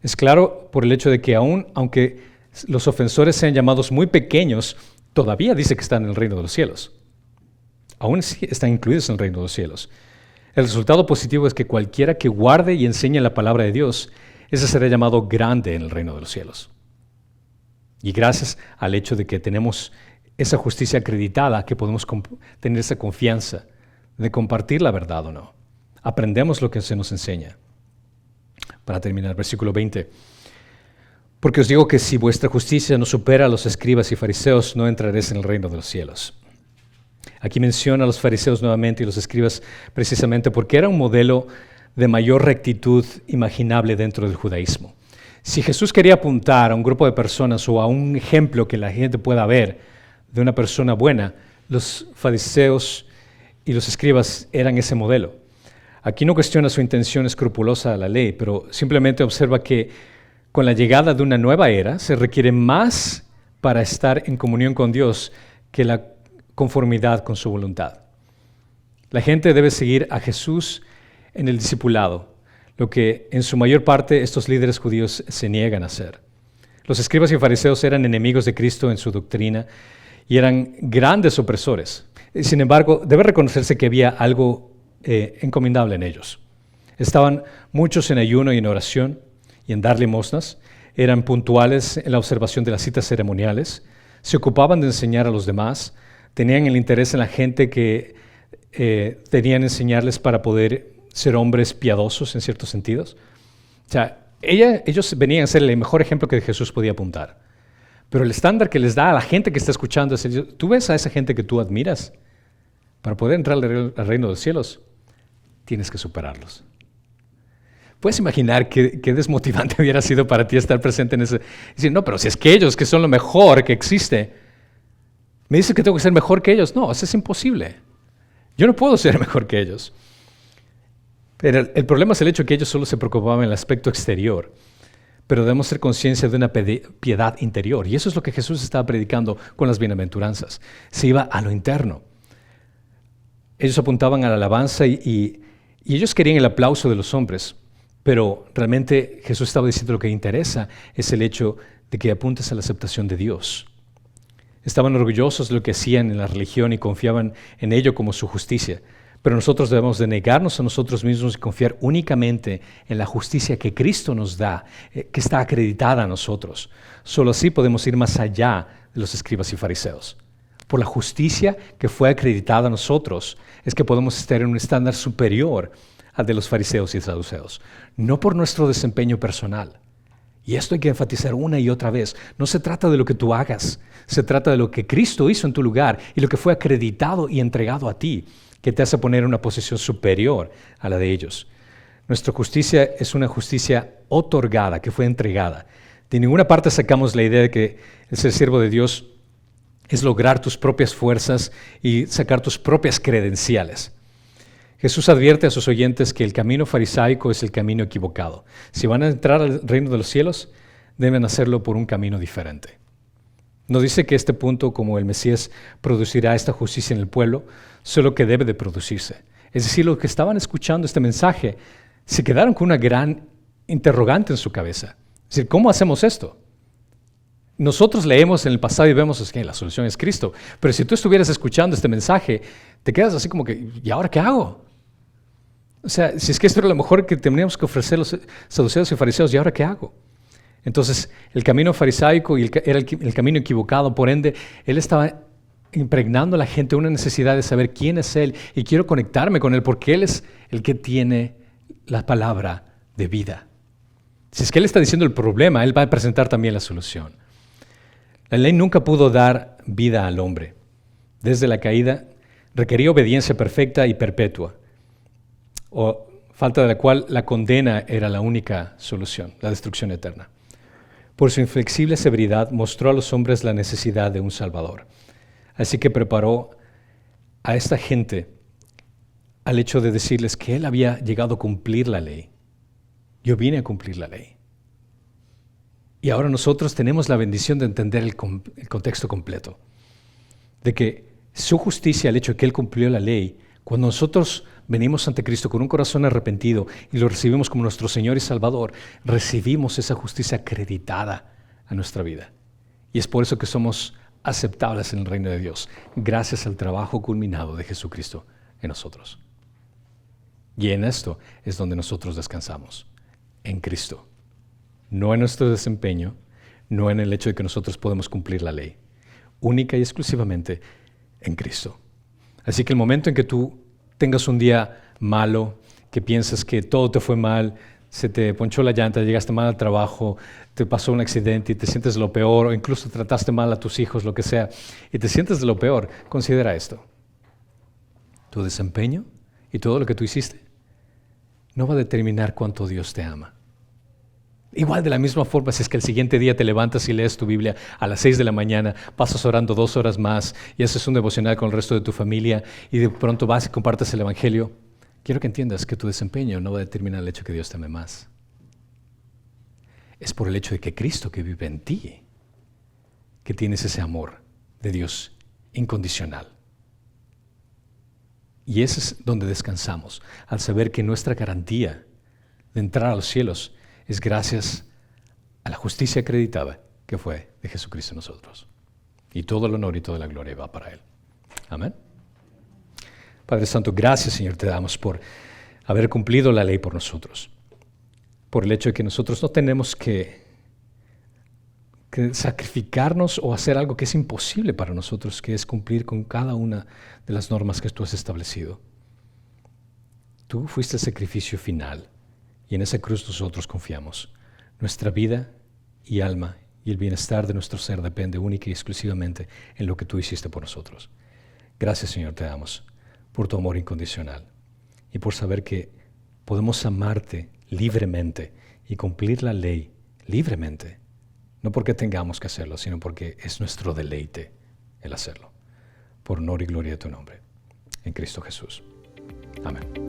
Es claro por el hecho de que aunque los ofensores sean llamados muy pequeños, todavía dice que están en el reino de los cielos. Aún están incluidos en el reino de los cielos. El resultado positivo es que cualquiera que guarde y enseñe la palabra de Dios, ese será llamado grande en el reino de los cielos. Y gracias al hecho de que tenemos esa justicia acreditada, que podemos tener esa confianza de compartir la verdad o no. Aprendemos lo que se nos enseña. Para terminar, versículo 20. Porque os digo que si vuestra justicia no supera a los escribas y fariseos, no entraréis en el reino de los cielos. Aquí menciona a los fariseos nuevamente y los escribas precisamente porque era un modelo de mayor rectitud imaginable dentro del judaísmo. Si Jesús quería apuntar a un grupo de personas o a un ejemplo que la gente pueda ver de una persona buena, los fariseos y los escribas eran ese modelo. Aquí no cuestiona su intención escrupulosa a la ley, pero simplemente observa que con la llegada de una nueva era se requiere más para estar en comunión con Dios que la conformidad con su voluntad. La gente debe seguir a Jesús en el discipulado, lo que en su mayor parte estos líderes judíos se niegan a hacer. Los escribas y fariseos eran enemigos de Cristo en su doctrina y eran grandes opresores. Sin embargo, debe reconocerse que había algo encomendable en ellos. Estaban muchos en ayuno y en oración y en dar limosnas, eran puntuales en la observación de las citas ceremoniales, se ocupaban de enseñar a los demás, tenían el interés en la gente que tenían enseñarles para poder ser hombres piadosos en ciertos sentidos. O sea, ellos venían a ser el mejor ejemplo que Jesús podía apuntar. Pero el estándar que les da a la gente que está escuchando es, tú ves a esa gente que tú admiras, para poder entrar al reino de los cielos, tienes que superarlos. ¿Puedes imaginar qué desmotivante hubiera sido para ti estar presente en ese? Decir, no, pero si es que ellos, que son lo mejor que existe, me dices que tengo que ser mejor que ellos. No, eso es imposible. Yo no puedo ser mejor que ellos. Pero el problema es el hecho de que ellos solo se preocupaban en el aspecto exterior. Pero debemos ser conscientes de una piedad interior. Y eso es lo que Jesús estaba predicando con las bienaventuranzas. Se iba a lo interno. Ellos apuntaban a la alabanza y ellos querían el aplauso de los hombres. Pero realmente Jesús estaba diciendo lo que interesa es el hecho de que apuntes a la aceptación de Dios. Estaban orgullosos de lo que hacían en la religión y confiaban en ello como su justicia. Pero nosotros debemos de negarnos a nosotros mismos y confiar únicamente en la justicia que Cristo nos da, que está acreditada a nosotros. Solo así podemos ir más allá de los escribas y fariseos. Por la justicia que fue acreditada a nosotros es que podemos estar en un estándar superior al de los fariseos y saduceos. No por nuestro desempeño personal. Y esto hay que enfatizar una y otra vez. No se trata de lo que tú hagas. Se trata de lo que Cristo hizo en tu lugar y lo que fue acreditado y entregado a ti, que te hace poner en una posición superior a la de ellos. Nuestra justicia es una justicia otorgada, que fue entregada. De ninguna parte sacamos la idea de que el ser siervo de Dios es lograr tus propias fuerzas y sacar tus propias credenciales. Jesús advierte a sus oyentes que el camino farisaico es el camino equivocado. Si van a entrar al reino de los cielos, deben hacerlo por un camino diferente. No dice que este punto, como el Mesías, producirá esta justicia en el pueblo, solo que debe de producirse. Es decir, los que estaban escuchando este mensaje se quedaron con una gran interrogante en su cabeza. Es decir, ¿cómo hacemos esto? Nosotros leemos en el pasado y vemos que la solución es Cristo, pero si tú estuvieras escuchando este mensaje, te quedas así como que, ¿y ahora qué hago? O sea, si es que esto era lo mejor que teníamos que ofrecer los saduceos y fariseos, ¿y ahora qué hago? Entonces, el camino farisaico era el camino equivocado, por ende, él estaba impregnando a la gente una necesidad de saber quién es Él y quiero conectarme con Él porque Él es el que tiene la palabra de vida. Si es que Él está diciendo el problema, Él va a presentar también la solución. La ley nunca pudo dar vida al hombre. Desde la caída requería obediencia perfecta y perpetua, o falta de la cual la condena era la única solución, la destrucción eterna. Por su inflexible severidad mostró a los hombres la necesidad de un Salvador. Así que preparó a esta gente al hecho de decirles que Él había llegado a cumplir la ley. Yo vine a cumplir la ley. Y ahora nosotros tenemos la bendición de entender el contexto completo. De que su justicia, el hecho de que Él cumplió la ley, cuando nosotros venimos ante Cristo con un corazón arrepentido y lo recibimos como nuestro Señor y Salvador, recibimos esa justicia acreditada a nuestra vida. Y es por eso que somos aceptables en el reino de Dios, gracias al trabajo culminado de Jesucristo en nosotros. Y en esto es donde nosotros descansamos, en Cristo. No en nuestro desempeño, no en el hecho de que nosotros podemos cumplir la ley, única y exclusivamente en Cristo. Así que el momento en que tú tengas un día malo, que piensas que todo te fue mal, se te ponchó la llanta, llegaste mal al trabajo, te pasó un accidente y te sientes de lo peor, o incluso trataste mal a tus hijos, lo que sea, y te sientes de lo peor, considera esto. Tu desempeño y todo lo que tú hiciste no va a determinar cuánto Dios te ama. Igual de la misma forma, si es que el siguiente día te levantas y lees tu Biblia a las 6 de la mañana, pasas orando 2 horas más y haces un devocional con el resto de tu familia y de pronto vas y compartes el Evangelio, quiero que entiendas que tu desempeño no va a determinar el hecho de que Dios te ame más. Es por el hecho de que Cristo que vive en ti, que tienes ese amor de Dios incondicional. Y ese es donde descansamos, al saber que nuestra garantía de entrar a los cielos es gracias a la justicia acreditada que fue de Jesucristo en nosotros. Y todo el honor y toda la gloria va para Él. Amén. Padre Santo, gracias, Señor, te damos por haber cumplido la ley por nosotros. Por el hecho de que nosotros no tenemos que sacrificarnos o hacer algo que es imposible para nosotros, que es cumplir con cada una de las normas que tú has establecido. Tú fuiste el sacrificio final. Y en esa cruz nosotros confiamos. Nuestra vida y alma y el bienestar de nuestro ser depende única y exclusivamente en lo que tú hiciste por nosotros. Gracias, Señor, te damos por tu amor incondicional y por saber que podemos amarte libremente y cumplir la ley libremente. No porque tengamos que hacerlo, sino porque es nuestro deleite el hacerlo. Por honor y gloria de tu nombre. En Cristo Jesús. Amén.